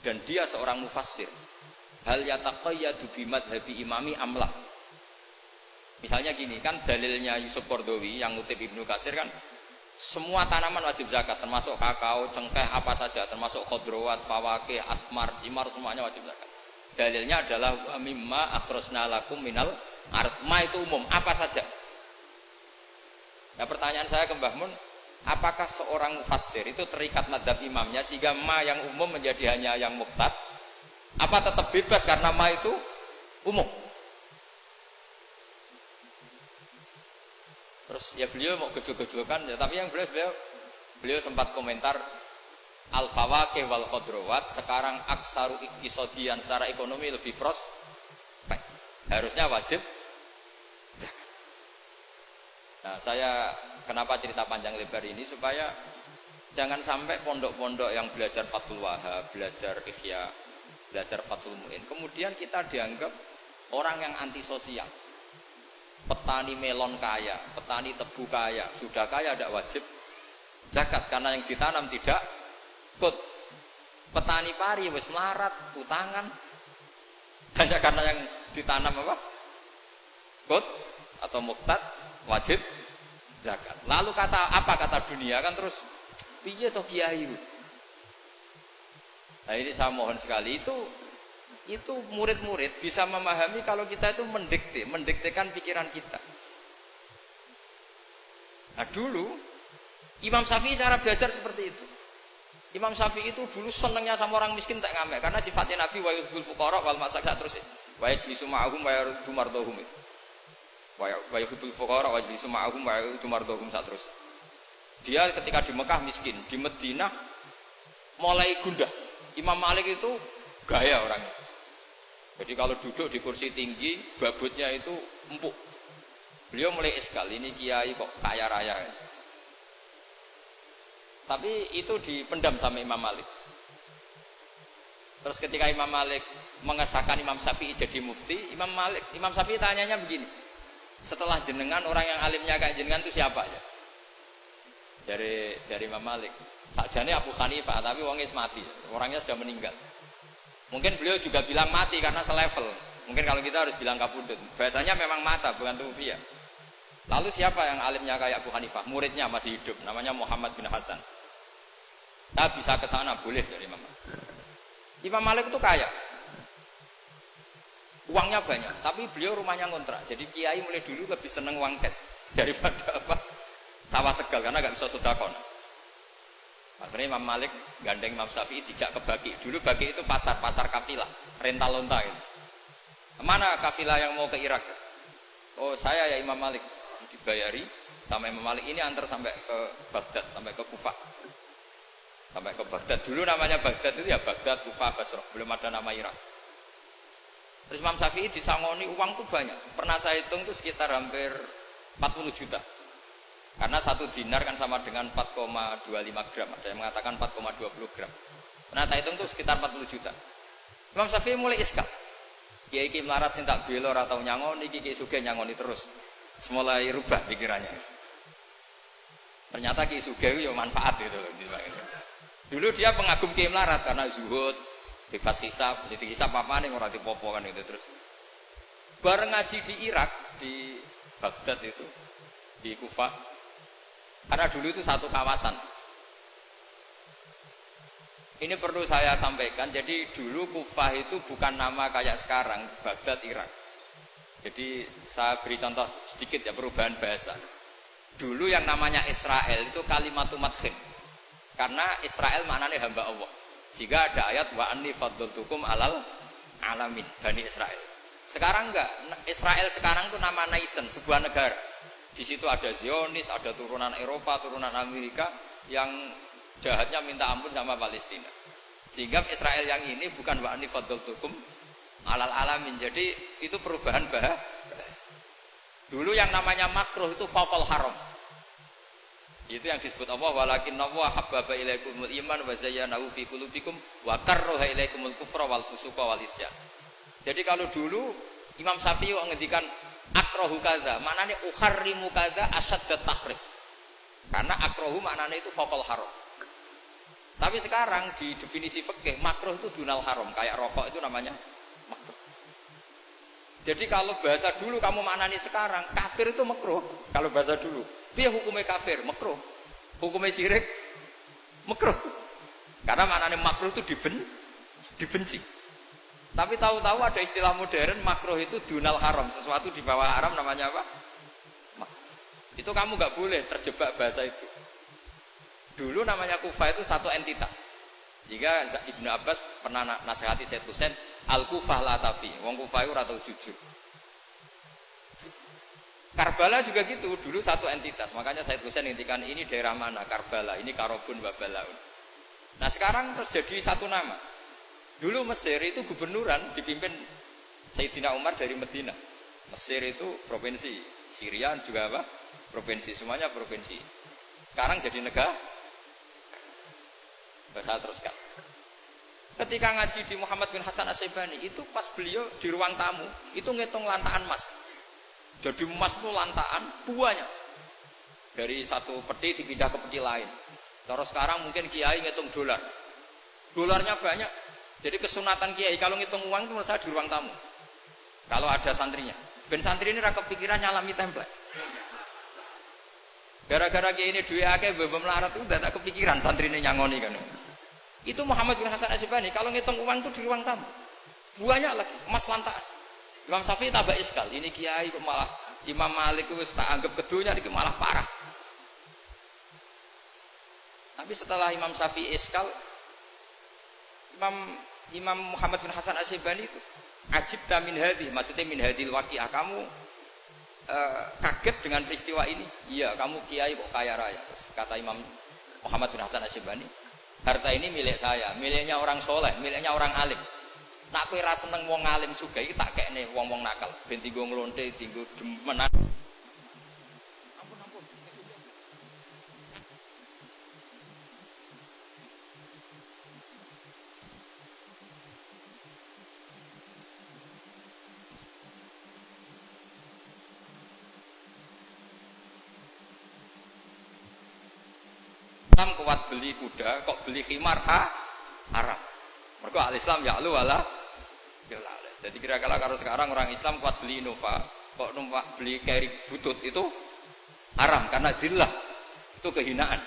dan dia seorang mufassir, hal yataqayyadu bimadhabi imami amlah. Misalnya gini, kan dalilnya Yusuf Qardawi yang ngutip Ibnu Katsir kan semua tanaman wajib zakat, termasuk kakao, cengkeh, apa saja, termasuk khodrowat, fawakih, asmar, simar, semuanya wajib zakat. Dalilnya adalah wa mimma akhrajna lakum minal ard. Ma itu umum, apa saja. Nah pertanyaan saya ke Mbah Mun, apakah seorang mufassir itu terikat madhab imamnya sehingga ma yang umum menjadi hanya yang muqtad? Apa tetap bebas karena ma itu umum? Terus ya beliau mau gejol-gejolkan ya, tapi yang beliau sempat komentar al-fawakih wal khodrowat sekarang aksaru iktisodian secara ekonomi lebih prospek, harusnya wajib zakat. Nah saya kenapa cerita panjang lebar ini supaya jangan sampai pondok-pondok yang belajar Fathul Wahab, belajar Ihya, belajar Fathul Mu'in, kemudian kita dianggap orang yang antisosial. Petani melon kaya, petani tebu kaya, sudah kaya tidak wajib zakat karena yang ditanam tidak kut. Petani pari wis melarat, utangan, hanya karena yang ditanam apa? Kut atau muqtad wajib zakat. Lalu kata dunia kan terus piye toh kiai? Nah ini saya mohon sekali itu murid-murid bisa memahami kalau kita itu mendiktekan pikiran kita. Nah dulu Imam Syafi'i cara belajar seperti itu. Imam Syafi'i itu dulu senengnya sama orang miskin tak ngamek karena sifatnya Nabi wa yuhibbul fuqara wal masakin terus wa yajlisu ma'ahum wa yaruddu mardahum. Wa yuhibbul fuqara wa yajlisu ma'ahum wa yaruddu mardahum terus. Dia ketika di Mekah miskin, di Madinah mulai gundah. Imam Malik itu gaya orangnya. Jadi kalau duduk di kursi tinggi, babutnya itu empuk. Beliau mulai iskal, ini kiai kok kaya raya. Tapi itu dipendam sama Imam Malik. Terus ketika Imam Malik mengesahkan Imam Syafi'i jadi mufti, Imam Syafi'i tanyanya begini. Setelah jenengan orang yang alimnya kayak jenengan itu siapa aja? Dari Imam Malik. Sakjane Abu Hanifah, tapi wongnya mati, orangnya sudah meninggal. Mungkin beliau juga bilang mati karena selevel. Mungkin kalau kita harus bilang kapundut. Bahasanya memang mata, bukan tufiya. Lalu siapa yang alimnya kayak Abu Hanifah? Muridnya masih hidup, namanya Muhammad bin Hasan. Kita bisa ke sana, boleh dari Imam Malik. Imam Malik itu kaya, uangnya banyak, tapi beliau rumahnya ngontrak. Jadi kiai mulai dulu lebih seneng uang cash daripada apa sawah Tegal karena nggak bisa sedekah. Akhirnya Imam Malik gandeng Imam Syafi'i dijak ke Baki. Dulu Baki itu pasar kafilah, rental lonta gitu. Mana kafilah yang mau ke Irak? Oh saya ya Imam Malik, dibayari sama Imam Malik ini antar sampai ke Baghdad, sampai ke Kufah. Sampai ke Baghdad. Dulu namanya Baghdad itu ya Baghdad, Kufah, Basrah, belum ada nama Irak. Terus Imam Syafi'i disangoni uang tuh banyak. Pernah saya hitung tuh sekitar hampir 40 juta. Karena satu dinar kan sama dengan 4,25 gram. Ada yang mengatakan 4,20 gram. Pernah saya hitung tuh sekitar 40 juta. Imam Syafi'i mulai iskal. Kiai melarat sing tak belor atau nyangoni, kiai sugih nyangoni terus. Mulai rubah pikirannya. Ternyata kiai sugih itu ya manfaat gitu loh. Dulu dia pengagum kiai melarat karena zuhud, bebas hisab, jadi hisab apa nih orang dipopo kan itu terus. Bareng ngaji di Irak, di Baghdad itu, di Kufah. Karena dulu itu satu kawasan. Ini perlu saya sampaikan. Jadi dulu Kufah itu bukan nama kayak sekarang, Baghdad Irak. Jadi saya beri contoh sedikit ya perubahan bahasa. Dulu yang namanya Israel itu kalimatun madhin. Karena Israel maknanya hamba Allah. Sehingga ada ayat wa anni faddaltukum alal alamin Bani Israel. Sekarang enggak. Israel sekarang itu nama nation, sebuah negara. Di situ ada Zionis, ada turunan Eropa, turunan Amerika yang jahatnya minta ampun sama Palestina. Sehingga Israel yang ini bukan wa anni faddaltukum alal alamin. Jadi itu perubahan bahasa. Dulu yang namanya makruh itu faqal haram. Itu yang disebut Allah walakinna wa habbaba ilaikumul iman wa zayyanahu fi qulubikum wa karraha ilaikumul kufra wal fusuqa wal isyan. Jadi kalau dulu Imam Syafi'i ngendikan akrahu kadza, maknanya uharrimu kadza asyaddat tahrim. Karena akrahu maknanya itu faqal haram. Tapi sekarang di definisi fikih makruh itu dunal haram, kayak rokok itu namanya makruh. Jadi kalau bahasa dulu kamu maknani sekarang, kafir itu makruh. Kalau bahasa dulu, dia hukumnya kafir, makruh. Hukumnya syirik, makruh. Karena maknanya makruh itu dibenci. Tapi tahu-tahu ada istilah modern, makruh itu dunal haram, sesuatu di bawah haram namanya apa? Makruh. Itu kamu nggak boleh terjebak bahasa itu. Dulu namanya Kufah itu satu entitas. Jika Ibnu Abbas pernah nasihati Said Husain, Al-Kufah la tafi, wong Kufah itu atau jujur. Karbala juga gitu, dulu satu entitas. Makanya Said Husain ngintikan ini daerah mana? Karbala, ini Karobun wa Balaun. Nah sekarang terjadi satu nama. Dulu Mesir itu gubernuran dipimpin Sayyidina Umar dari Medina. Mesir itu provinsi, Syria juga apa? Provinsi, semuanya provinsi. Sekarang jadi negara. Saya teruskan. Ketika ngaji di Muhammad bin Hasan As-Syaibani itu pas beliau di ruang tamu itu ngitung lantaan emas. Jadi emas itu lantaan buahnya. Dari satu peti dipindah ke peti lain. Terus sekarang mungkin kiai ngitung dolar. Dolarnya banyak. Jadi kesunatan kiai kalau ngitung uang itu menurut saya di ruang tamu. Kalau ada santrinya. Ben santri ini ra kepikiran nyalami template. Gara-gara kiai ini duwe akeh mbok melarat itu udah tak kepikiran santri ini nyangoni kan. Itu Muhammad bin Hasan As-Syaibani kalau ngitung uang itu di ruang tamu. Banyak lagi emas lantaan. Imam Syafi'i tambah iskal, ini kiai kok malah Imam Malik wis tak anggap kedunya iki malah parah. Tapi setelah Imam Syafi'i iskal, Imam Muhammad bin Hasan Asy-Syaibani itu ajibta min hadhi, maksudnya min hadhil waqi'ah, kamu kaget dengan peristiwa ini. Iya, kamu kiai kok kaya raya. Terus kata Imam Muhammad bin Hasan Asy-Syaibani, harta ini milik saya, miliknya orang soleh, miliknya orang alim. Nak kowe ra seneng wong alim sugih iki tak kekne wong-wong nakal, ben dienggo nglonte, dienggo demenan. Islam kuat beli kuda, kok beli khimar haram. Mergo al-Islam ya lu wala. Jadi kira-kira kalau sekarang orang Islam kuat beli Innova, kok numpak beli carry butut itu haram karena dillah, itu kehinaan.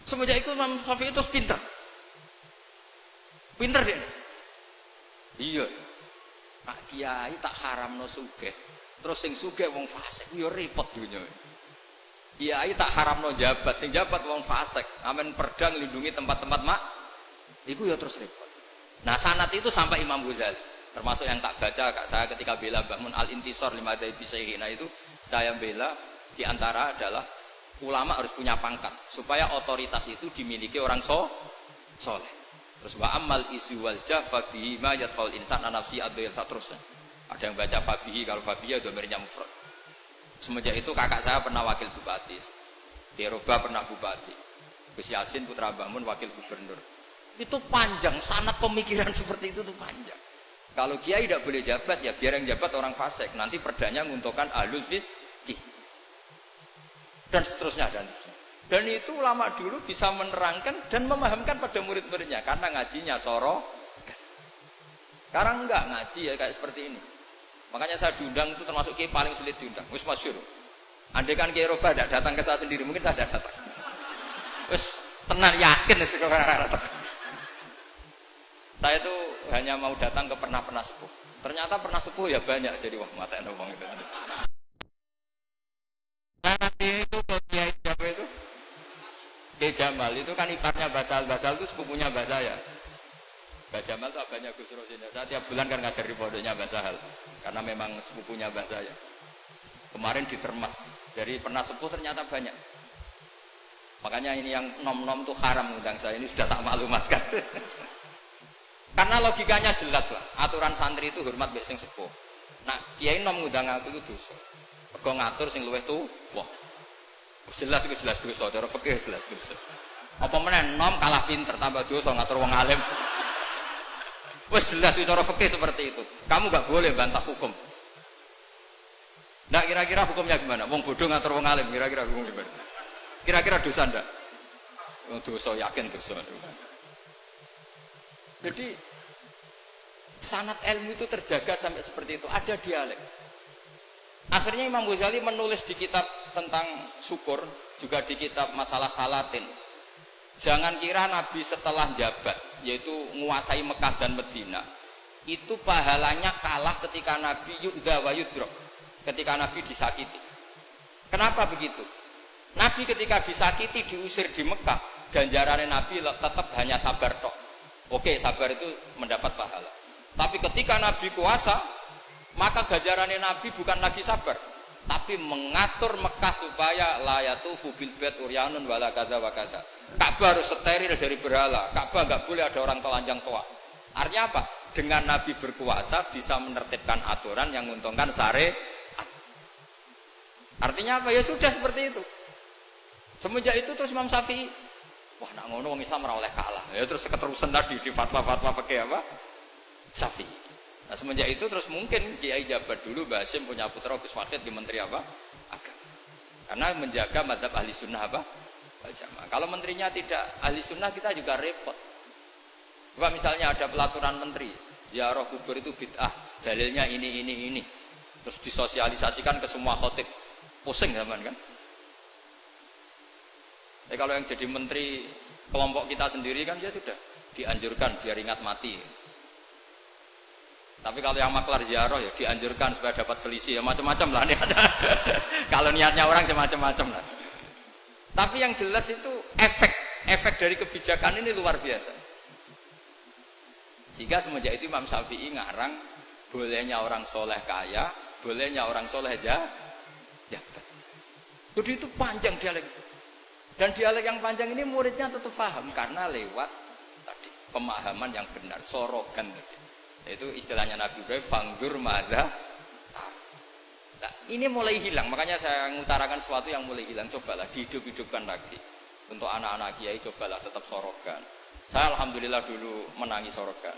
Semenjak itu Imam Syafi'i itu pinter dia. Iya. Nak kiai tak haramno sugih. Terus sing sugih wong fasik yo repot dunya. Kiai tak haramno jabat, sing jabat wong fasik, amen perda nglindungi tempat-tempat mak. Iku ya terus repot. Nah, sanad itu sampai Imam Ghazali. Termasuk yang tak baca kak saya ketika bela bangun al-intisar lima dzaibi syaihina itu, saya bela diantara adalah ulama harus punya pangkat supaya otoritas itu dimiliki orang soleh. Terus wa amal isu wal jafa bihi ma yadfaul insan an nafsi adil terusnya. Ada yang baca fabihi, kalau fabihi domirnya mufrad. Semenjak itu kakak saya pernah wakil bupati, Eropa pernah bupati, Gus Yasin Putra Bangun wakil gubernur. Itu panjang, sanad pemikiran seperti itu tuh panjang. Kalau kiai tidak boleh jabat, ya biar yang jabat orang fasik. Nanti perdanya menguntungkan ahlul fiqih dan seterusnya dan seterusnya. Dan itu ulama dulu bisa menerangkan dan memahamkan pada murid-muridnya karena ngajinya soro. Sekarang enggak ngaji ya kayak seperti ini. Makanya saya diundang itu termasuk kiai paling sulit diundang. Wis masyhur. Andai kan kiai Roba tidak datang ke saya sendiri, mungkin saya tidak datang. Wis tenang yakin sekarang datang. Saya itu hanya mau datang ke pernah sepuh. Ternyata pernah sepuh ya banyak, jadi wah mata ngomong itu. Nah, nanti itu kiai siapa itu? Kiai Jamal itu kan iparnya Basal itu sepupunya Mbah saya. Mbah Jamal itu abahnya Gus Rosin. Saya tiap bulan kan ngajar di pondoknya Mbah Sahal karena memang sepupunya Mbah saya. Kemarin di Termas, jadi pernah sepuh ternyata banyak. Makanya ini yang nom-nom tuh haram undang saya, ini sudah tak maklumatkan. Karena logikanya jelas lah, aturan santri itu hormat mbek sing sepuh. Nah, kiai nom ngundang aku itu dosa. Mergo ngatur sing luwih tuh, wah. Jelas iku jelas dosa, cara fikih jelas dosa. Apa meneh nom kalah pinter tambah dosa ngatur wong alim. Wes jelas cara fikih seperti itu. Kamu enggak boleh bantah hukum. Nah, kira-kira hukumnya gimana? Wong bodoh ngatur wong alim, kira-kira hukum gimana? Kira-kira dosa ndak? Dosa, yakin dosa. Jadi sanad ilmu itu terjaga sampai seperti itu, ada dialek. Akhirnya Imam Ghazali menulis di kitab tentang syukur, juga di kitab masalah salatin. Jangan kira Nabi setelah jabat, yaitu menguasai Mekah dan Medina, itu pahalanya kalah ketika Nabi yu'dha wa yudrok, ketika Nabi disakiti. Kenapa begitu? Nabi ketika disakiti, diusir di Mekah, ganjarannya Nabi tetap hanya sabar tok. Oke, sabar itu mendapat pahala. Tapi ketika Nabi kuasa, maka ganjarannya Nabi bukan lagi sabar, tapi mengatur Mekah supaya la yatufu bil bait uryanun wala kadza wa kadza. Ka'bah harus steril dari berhala. Ka'bah enggak boleh ada orang telanjang toa. Artinya apa? Dengan Nabi berkuasa bisa menertibkan aturan yang menguntungkan syariat. Artinya apa? Ya sudah seperti itu. Semenjak itu terus Imam Syafi'i, wah nak ngono wong Islam ora oleh kalah. Ya terus keterusan tadi di fatwa-fatwa fikih apa? Syafi'i. Nah, semenjak itu terus mungkin Kiai Jabat dulu Mbah Hasyim punya putra Gus Wakid di Menteri apa? Agama. Karena menjaga madzhab ahli sunnah apa? Wal Jamaah. Kalau menterinya tidak ahli sunnah kita juga repot. Coba misalnya ada pelaturan menteri, ziarah kubur itu bid'ah, dalilnya ini. Terus disosialisasikan ke semua khotib. Pusing zaman kan? Kalau yang jadi menteri kelompok kita sendiri kan ya sudah dianjurkan biar ingat mati. Tapi kalau yang maklar ziarah ya dianjurkan supaya dapat selisih ya macam-macam lah. Kalau niatnya orang semacam-macam lah. Tapi yang jelas itu efek efek dari kebijakan ini luar biasa. Sehingga semenjak itu Imam Syafi'i ngarang bolehnya orang soleh kaya, bolehnya orang soleh jabat. Jadi itu panjang dialek itu. Dan dialek yang panjang ini muridnya tetap paham karena lewat tadi pemahaman yang benar, sorogan tadi. Itu istilahnya Nabi Ibrahim, fangdur madza. Nah, ini mulai hilang, makanya saya mengutarakan sesuatu yang mulai hilang. Cobalah dihidup-hidupkan lagi. Untuk anak-anak kiai cobalah tetap sorogan. Saya alhamdulillah dulu menangi sorogan.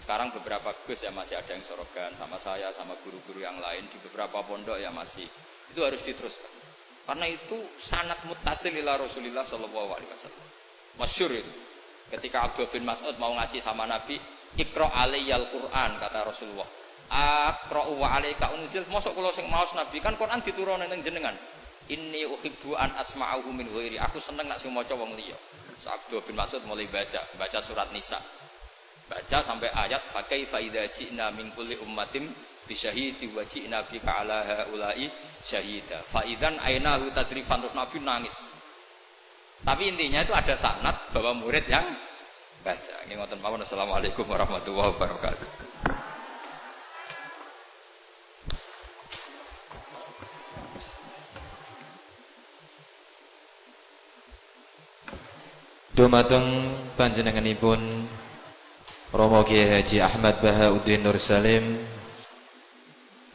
Sekarang beberapa gus ya masih ada yang sorogan sama saya, sama guru-guru yang lain di beberapa pondok ya masih. Itu harus diteruskan. Karena itu sanad muttasil ila Rasulillah sallallahu alaihi wasallam. Masyhur itu. Ketika Abdullah bin Mas'ud mau ngaji sama Nabi, "Iqra alayyal Qur'an," kata Rasulullah. "Aqra'u wa alaika unzil." Mosok kula sing maos Nabi kan Quran diturunke ning jenengan. "Inni uhibbu an asma'ahu min ghairi." Aku seneng nek sing maca wong liya. So, Abdullah bin Mas'ud mulai baca surat Nisa. Baca sampai ayat fa kaifa idza ji'na min kulli ummatin bisyahidi wa ji'na bika ala haula'i syahida. Fa idzan ainahu tadrifan, terus Nabi nangis. Tapi intinya itu ada sanad bahwa murid yang baca. Ini ngoten mawon. Assalamualaikum warahmatullahi wabarakatuh. Dumateng panjenenganipun Romo Kiai Haji Ahmad Bahauddin Nur Salim,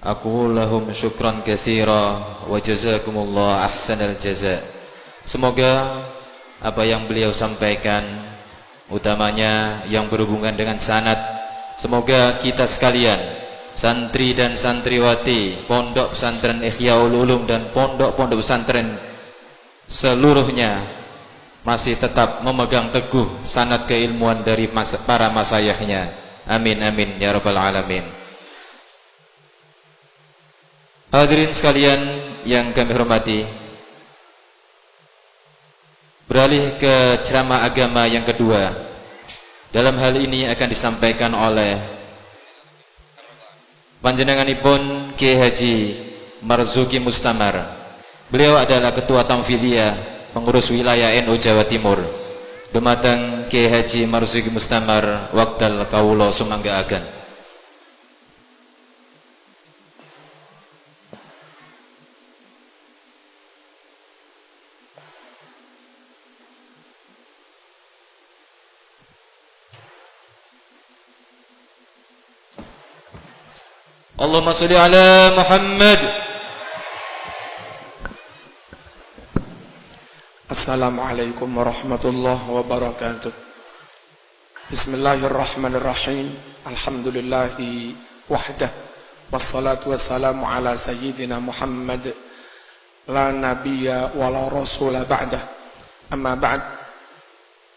aku lahum syukran katsira wa jazakumullah ahsanal jaza. Semoga apa yang beliau sampaikan, utamanya yang berhubungan dengan sanad, semoga kita sekalian, santri dan santriwati pondok pesantren Ihyaul Ulum dan pondok-pondok pesantren seluruhnya masih tetap memegang teguh sanad keilmuan dari para masyaykhnya. Amin amin ya rabbal alamin. Hadirin sekalian yang kami hormati, beralih ke ceramah agama yang kedua. Dalam hal ini akan disampaikan oleh panjenenganipun Kiai Haji Marzuki Mustamar. Beliau adalah Ketua Tamfidiyah Pengurus Wilayah NU Jawa Timur. Dumateng Kiai Haji Marzuki Mustamar wekdal kawula sumanggaaken. Allahumma sholli ala Muhammad. Assalamualaikum warahmatullahi wabarakatuh. Bismillahirrahmanirrahim. Alhamdulillahi wahdah. Wassalatu wassalamu ala sayyidina Muhammad la nabiyya wa la rasula ba'dah. Amma ba'd.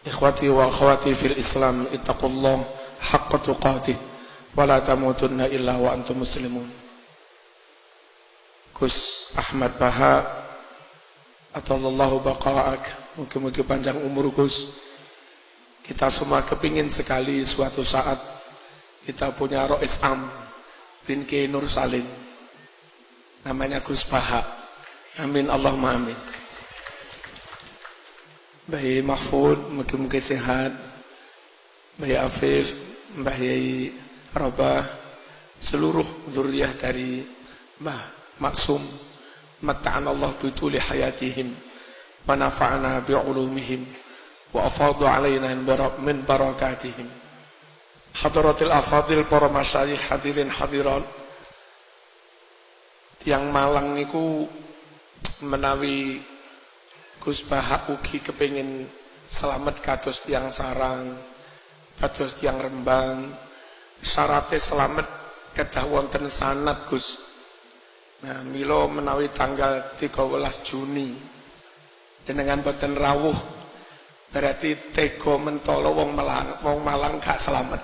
Ikhwati wa akhwati fil Islam, ittaqullah haqqa tuqatih wa la tamutunna illa wa antum muslimun. Gus Ahmad Baha Atallahu baqa'ak, mungkin panjang umur Gus. Kita semua kepingin sekali suatu saat kita punya Rois Am bin Kiai Nur Salim, namanya Gus Baha. Amin Allahumma amin. Bayi Mahfud mungkin sehat, Bayi Afif, Mbah Yai Robah, seluruh zuriyah dari Mbah Maksum, mata'an Allah bituli hayatihim wa nafa'ana bi'ulumihim wa afadu alaina min barakatihim. Hadratil afadil, para masyayikh, hadirin hadirat. Tiang Malang niku menawi Gus Baha ugi kepingin selamat kados tiang Sarang, kados tiang Rembang. Syaratnya selamat kedah wonten sanad Gus. Nah, milo menawi tanggal 13 Juni jenengan boten rawuh, berarti tego mentolo wong Malang gak selamat.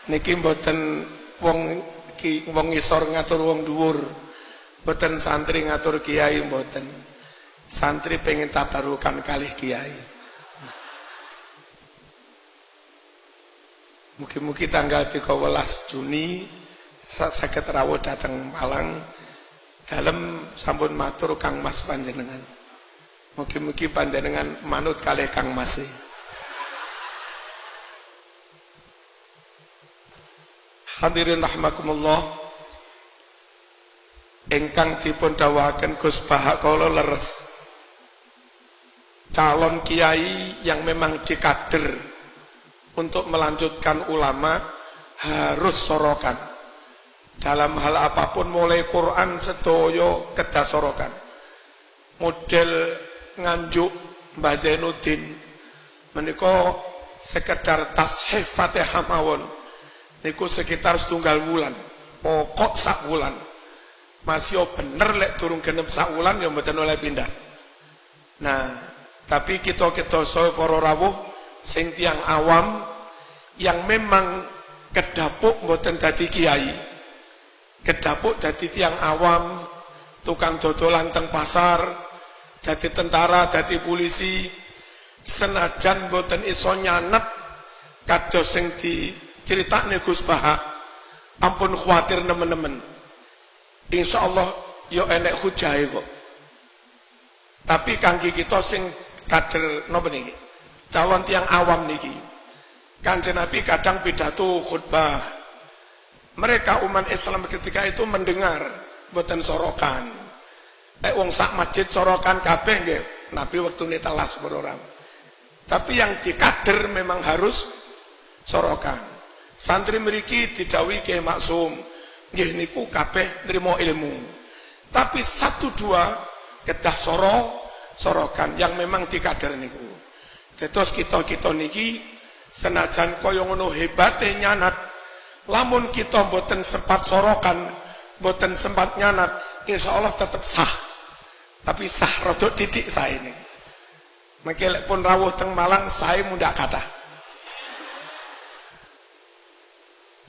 Niki boten wong isor ngatur wong dhuwur, boten santri ngatur kiai, boten. Santri pengen tabarukan kalih kiai. Mugi-mugi tanggal 13 Juni saged rawuh dateng Malang dalem sampun matur Kang Mas panjenengan. Mugi-mugi panjenengan manut kalih Kang Mas. Hadirin rahimakumullah, ingkang dipun dawuhaken Gus Bahak kula leres. Calon kiai yang memang dikader untuk melanjutkan ulama harus sorokan. Dalam hal apapun, mulai Quran sedoyo kedah sorokan. Model nganjuk Mbah Zainuddin menika sekedar tashih Fatihah mawon niku sekitar setunggal wulan, pokok sak wulan. Masih bener lek durung genep sak wulan ya mboten oleh pindah. Nah, tapi kita saya para rawuh sing tiyang awam yang memang kedapuk mboten dadi kiai, kedapuk dadi tiyang awam, tukang dodolan teng pasar, dadi tentara, dadi polisi, senajan mboten iso nyanet kados sing diceritakne Gus Bahak, ampun khawatir nemen-nemen. Insyaallah yo enek hujahe kok. Tapi kangge kita sing kader napa niki? Calon tiang awam niki. Kanjeng Nabi kadang pidato khutbah. Mereka umat Islam ketika itu mendengar mboten sorokan. Wong sak masjid sorokan kabeh nggih. Nabi wektune telas orang. Tapi yang dikader memang harus sorokan. Santri mriki didhawuhi Kyai Maksum, nggih niku kabeh nrimo ilmu. Tapi satu dua kedah sorokan yang memang dikader niku. Terus kita niki senajan kaya ngono hebate nyanat, lamun kita mboten sempat sorokan, mboten sempat nyanat, insyaallah tetap sah. Tapi sah rada didik saya ini. Mengke lek pun rawuh teng Malang saya mundak kathah.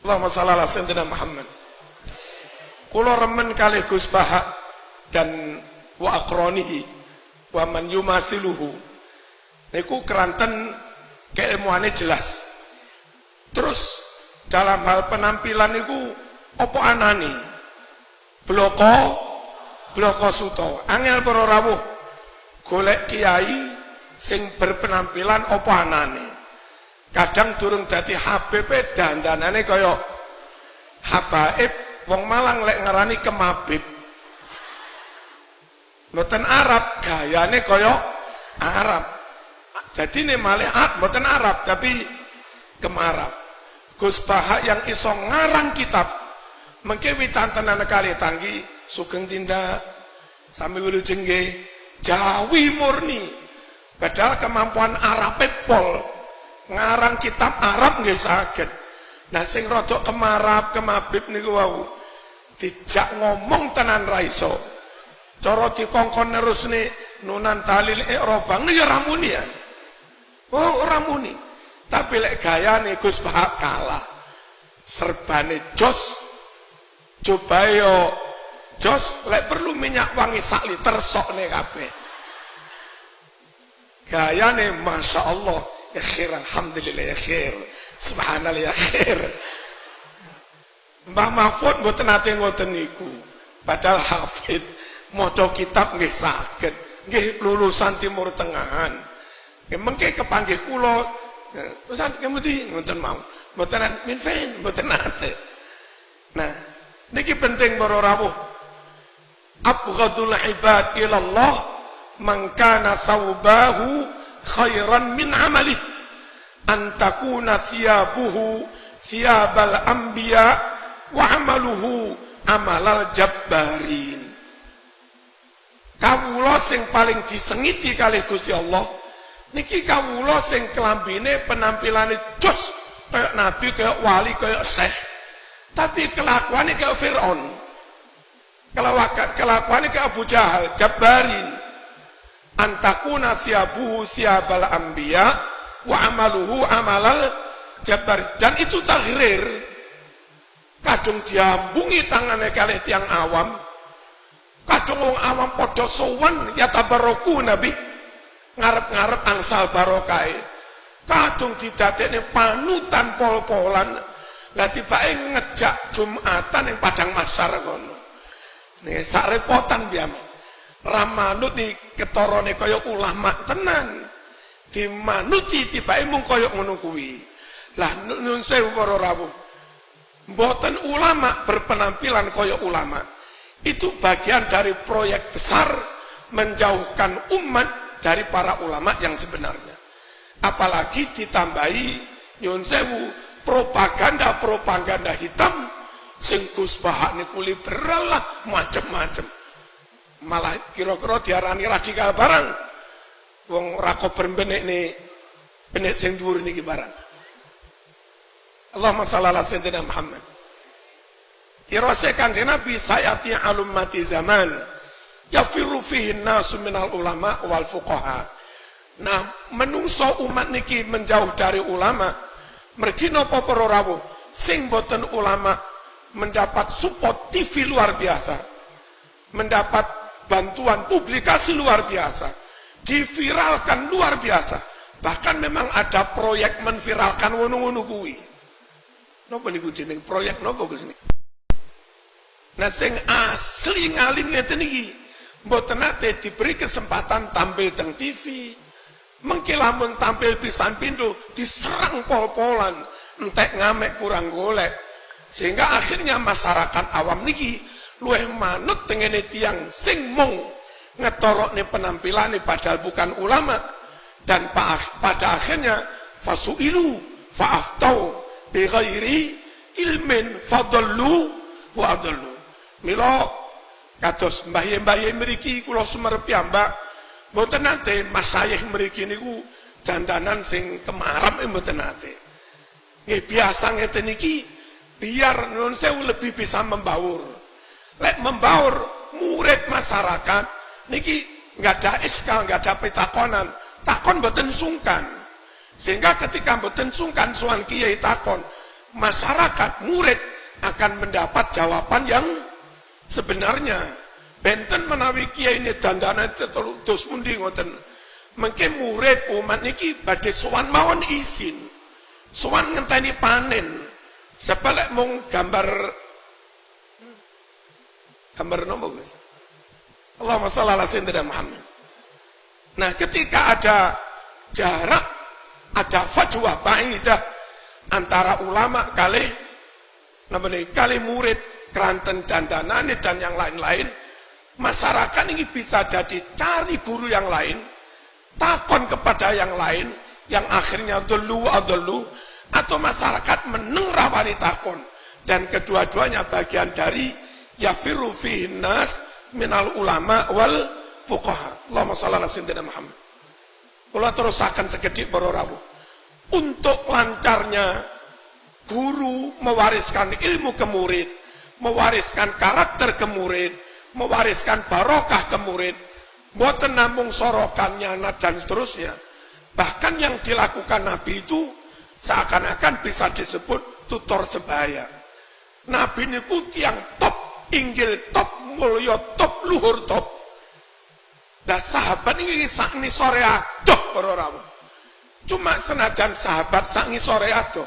Allahumma shalli ala sayyidina Muhammad. Kula remen kalih Gus Bahak dan wa aqranihi wa man yumathiluhu. Niku keranten keilmuane jelas. Terus dalam hal penampilan niku apa anane? Bloko suto. Angel para rawuh golek kiai sing berpenampilan apa anane. Kadang durung dadi Habib dandanane kaya habaib, wong Malang lek ngarani kemabib. Mboten Arab, gayane kaya Arab. Jadi ini malih mboten Arab tapi kemarab. Gus Bahak yang iso ngarang kitab mengke wicantenan kali tanggi sugeng tindak sami wilujeng nggih Jawi murni. Padahal kemampuan Arab pol ngarang kitab Arab nggih saged. Nah sing rada kemarab kemabib niku wau dijak ngomong tenan ra iso. Cara dikongkon nerusne nunan talil i'rabang ya ramuni ya. Oh ora muni. Tapi lek gayane Gus Bahak kalah. Serbane jos. Coba yo jos lek perlu minyak wangi sak liter sokne kabeh. Gayane Masya Allah ya khair, alhamdulillah ya khair, subhanallah ya khair. Mbah Mahfud mboten nate ngoten niku. Padahal hafid maca kitab nggih saged, nggih lulusan Timur Tengahan. Nggih mengke kepanggih kula, Ustaz kemudi ngoten mau. Mboten minfen, mboten nate. Nah, niki penting para rawuh. Abghadul ibad ila Allah man kana thawbahu khairan min amalih an takuna thiyabuhu thiyabal anbiya wa amaluhu amalal jabbarin. Kawula sing paling disengiti kalih Gusti Allah niki kawula sing kelambine penampilane jos kayak nabi, kayak wali, kayak syekh, tapi kelakuannya kayak Fir'aun, kelakuannya kayak Abu Jahal, Jabbarin. Antakuna thiyabuhu thiyabal anbiya wa amaluhu amalal jabbar. Dan itu taghrir. Kadung diambungi tangannya kalih tiang awam, kadung wong awam padha sowan ya tabarruku nabi ngarep-ngarep angsal barokai, kadung didadekne panutan pol-polan. Lah tibake ngejak Jumatan yang Padang Masar kono. Nih sak repotan biama. Ramanut nih ketorone kaya ulama tenan. Dimanuti tibae mung kaya ngono kuwi. Lah nun sewu para rawuh. Mboten ulama berpenampilan kaya ulama. Itu bagian dari proyek besar menjauhkan umat dari para ulama yang sebenarnya. Apalagi ditambahi nyun sewu propaganda hitam sing Gus Bahak niku liberal lah macem-macem. Malah kira-kira diarani radikal barang. Wong ora kober benek sing dhuwur niki barang. Allahumma shalli ala sayyidina Muhammad. Tirose Kanjeng Nabi sayati alummati zaman yafiru fihi nasu minal ulama wal fuqaha. Nah, menungso umat niki menjauh dari ulama. Mergi napa para rawuh sing boten ulama mendapat support TV luar biasa. Mendapat bantuan publikasi luar biasa, diviralkan luar biasa, bahkan memang ada proyek menviralkan ngono-ngono kuwi. Napa niku jeneng proyek napa Gus niki? Nah sing asli ngalim ngeten iki mboten nate diberi kesempatan tampil teng TV. Mengki lamun tampil pisan pindho diserang pol-polan, entek ngamek kurang golek. Sehingga akhirnya masyarakat awam niki luwih manut tengene tiyang sing mung ngetorokne penampilane padahal bukan ulama, dan pada akhirnya fasuilu fa'aftau bi ghairi ilmin fadallu wa adallu. Mila kados mbah-mbah mriki kula sumerep piyambak mboten nate masayih mriki niku dandanan sing kemarep mboten nate. Nggih biasa ngeten iki biar nuwun sewu lebih bisa membaur. Lek membaur murid masyarakat niki nggak ada SK, nggak ada pitakonan, takon boten sungkan. Sehingga ketika boten sungkan soal kiai takon, masyarakat murid akan mendapat jawaban yang sebenarnya. Benten menawi kiai ini dandana terus mundi ngoten. Mungkin murid umat niki badhe sowan mawon izin. Sowan ngenteni panen. Sebab mung gambar nopo Gus? Allahumma shalli ala sayyidina Muhammad. Nah, ketika ada jarak, ada fajwah ba'idah antara ulama kali murid, keranten dandanane dan yang lain-lain, masyarakat ini bisa jadi cari guru yang lain, takon kepada yang lain, yang akhirnya adallu, atau masyarakat meneng rawani takon, dan kedua-duanya bagian dari yafiru fihin nas minal ulama wal fuqaha. Allahumma shalli ala sayyidina Muhammad. Kula terusaken sekedhik para rawuh. Untuk lancarnya guru mewariskan ilmu ke murid, mewariskan karakter ke murid, mewariskan barokah ke murid, mboten namung sorokan nyanat dan seterusnya. Bahkan yang dilakukan Nabi itu seakan-akan bisa disebut tutor sebaya. Nabi niku tiyang top, inggil top, mulya top, luhur top. Nah sahabat ini sakni sore adoh para rawuh. Cuma senajan sahabat sakni sore adoh,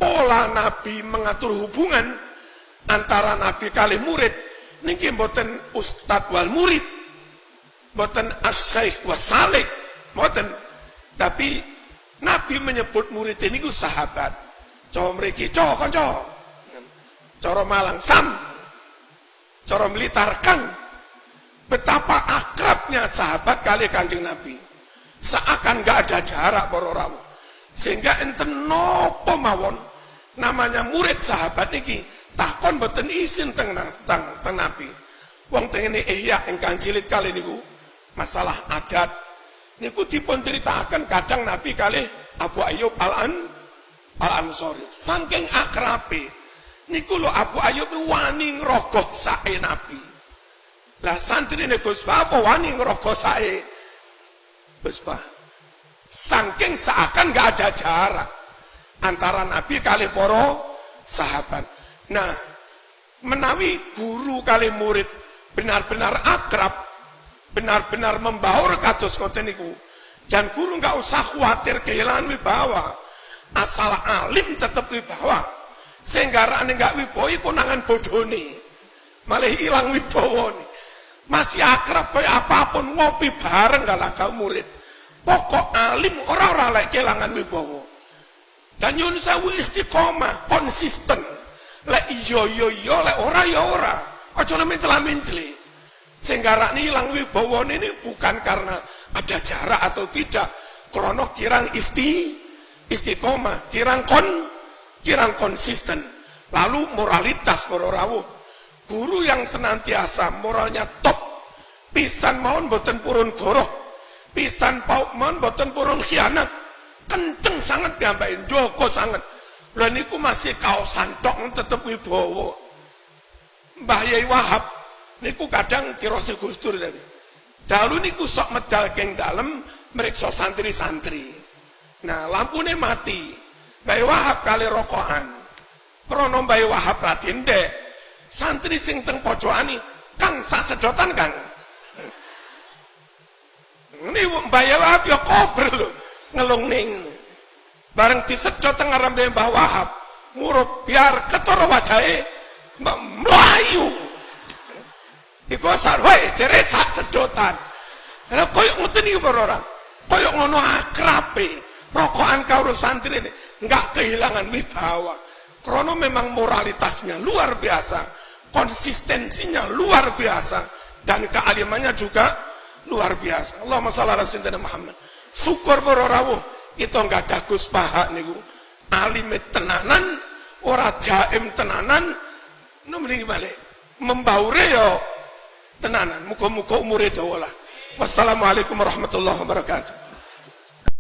pola Nabi mengatur hubungan antara Nabi kali murid niki mboten ustad wal murid, mboten as-syaikh was-salik, mboten. Tapi Nabi menyebut murid ini ku sahabat. Cara mriki kanca. Cara Malang sam. Cara Blitar kang. Betapa akrabnya sahabat kali Kanjeng Nabi. Seakan gak ada jarak para rawuh. Sehingga enten nopo mawon namanya murid sahabat niki takon boten izin teng Nabi. Wong tengene ihya ingkang jilid kali niku masalah adat niku dipun ceritakan kadang Nabi kali Abu Ayyub Al-Ansori. Saking akrabe niku lho Abu Ayyub wani ngrogoh sae Nabi. Lah santrine Gus Bah apa wani ngrogoh sae Gus Bah. Saking seakan gak ada jarak antara Nabi kali para sahabat. Nah, menawi guru kali murid benar-benar akrab, benar-benar membaur kados ngoten niku, dan guru nggak usah khawatir kehilangan wibawa, asal alim tetap wibawa, sehingga rane nggak wibawa konangan bodoni, malah hilang wibawa nih. masih akrab kaya apapun, ngopi bareng galaga murid. Pokok alim ora lek kelangan wibawa. Dan nyun sewu istiqomah, konsisten. Lek iya lek ora ya ora. Aja mencela-menceli. Sing garane ilang wibawane ini bukan karena ada jarak atau tidak, krana kirang istiqomah, kirang konsisten. Lalu moralitas rawuh. Guru yang senantiasa moralnya top, pisan mawon boten purun goroh, pisan pauk mawon boten purun khianat, kenceng sangat piyambake, njogo sangat. Lha niku masih kaosan tok tetep wibawa. Mbah Yai Wahab niku kadang kirosi Gus Dur tadi. Dalu niku sok medal keng dalem mriksa santri-santri. Nah, lampune mati. Mbah Wahab kali rokokan. Krana Mbah Wahab ratin dek. Santri sing teng pojokane, Kang sak sedotan Kang. Ini Mbah Wahab ya kober lho, ngelung ning. Bareng disedot teng ngarepe Mbah Wahab, murup biar ketara wajahe mlayu. Iku sarwe jere sak sedotan. Lha koyo ngoten iki para orang. Koyo ngono akrabe, rokokan karo santri ini enggak kehilangan wibawa. Karena memang moralitasnya luar biasa, konsistensinya luar biasa, dan kealimannya juga luar biasa. Allahumma shalli ala sayyidina Muhammad. Syukur para rawuh, itu enggak ada Gus Paha niku. Alime tenanan, ora jaim tenanan, nemri balik. Membaure yo tenanan. Muga-muga umure dawa lah. Wassalamualaikum warahmatullahi wabarakatuh.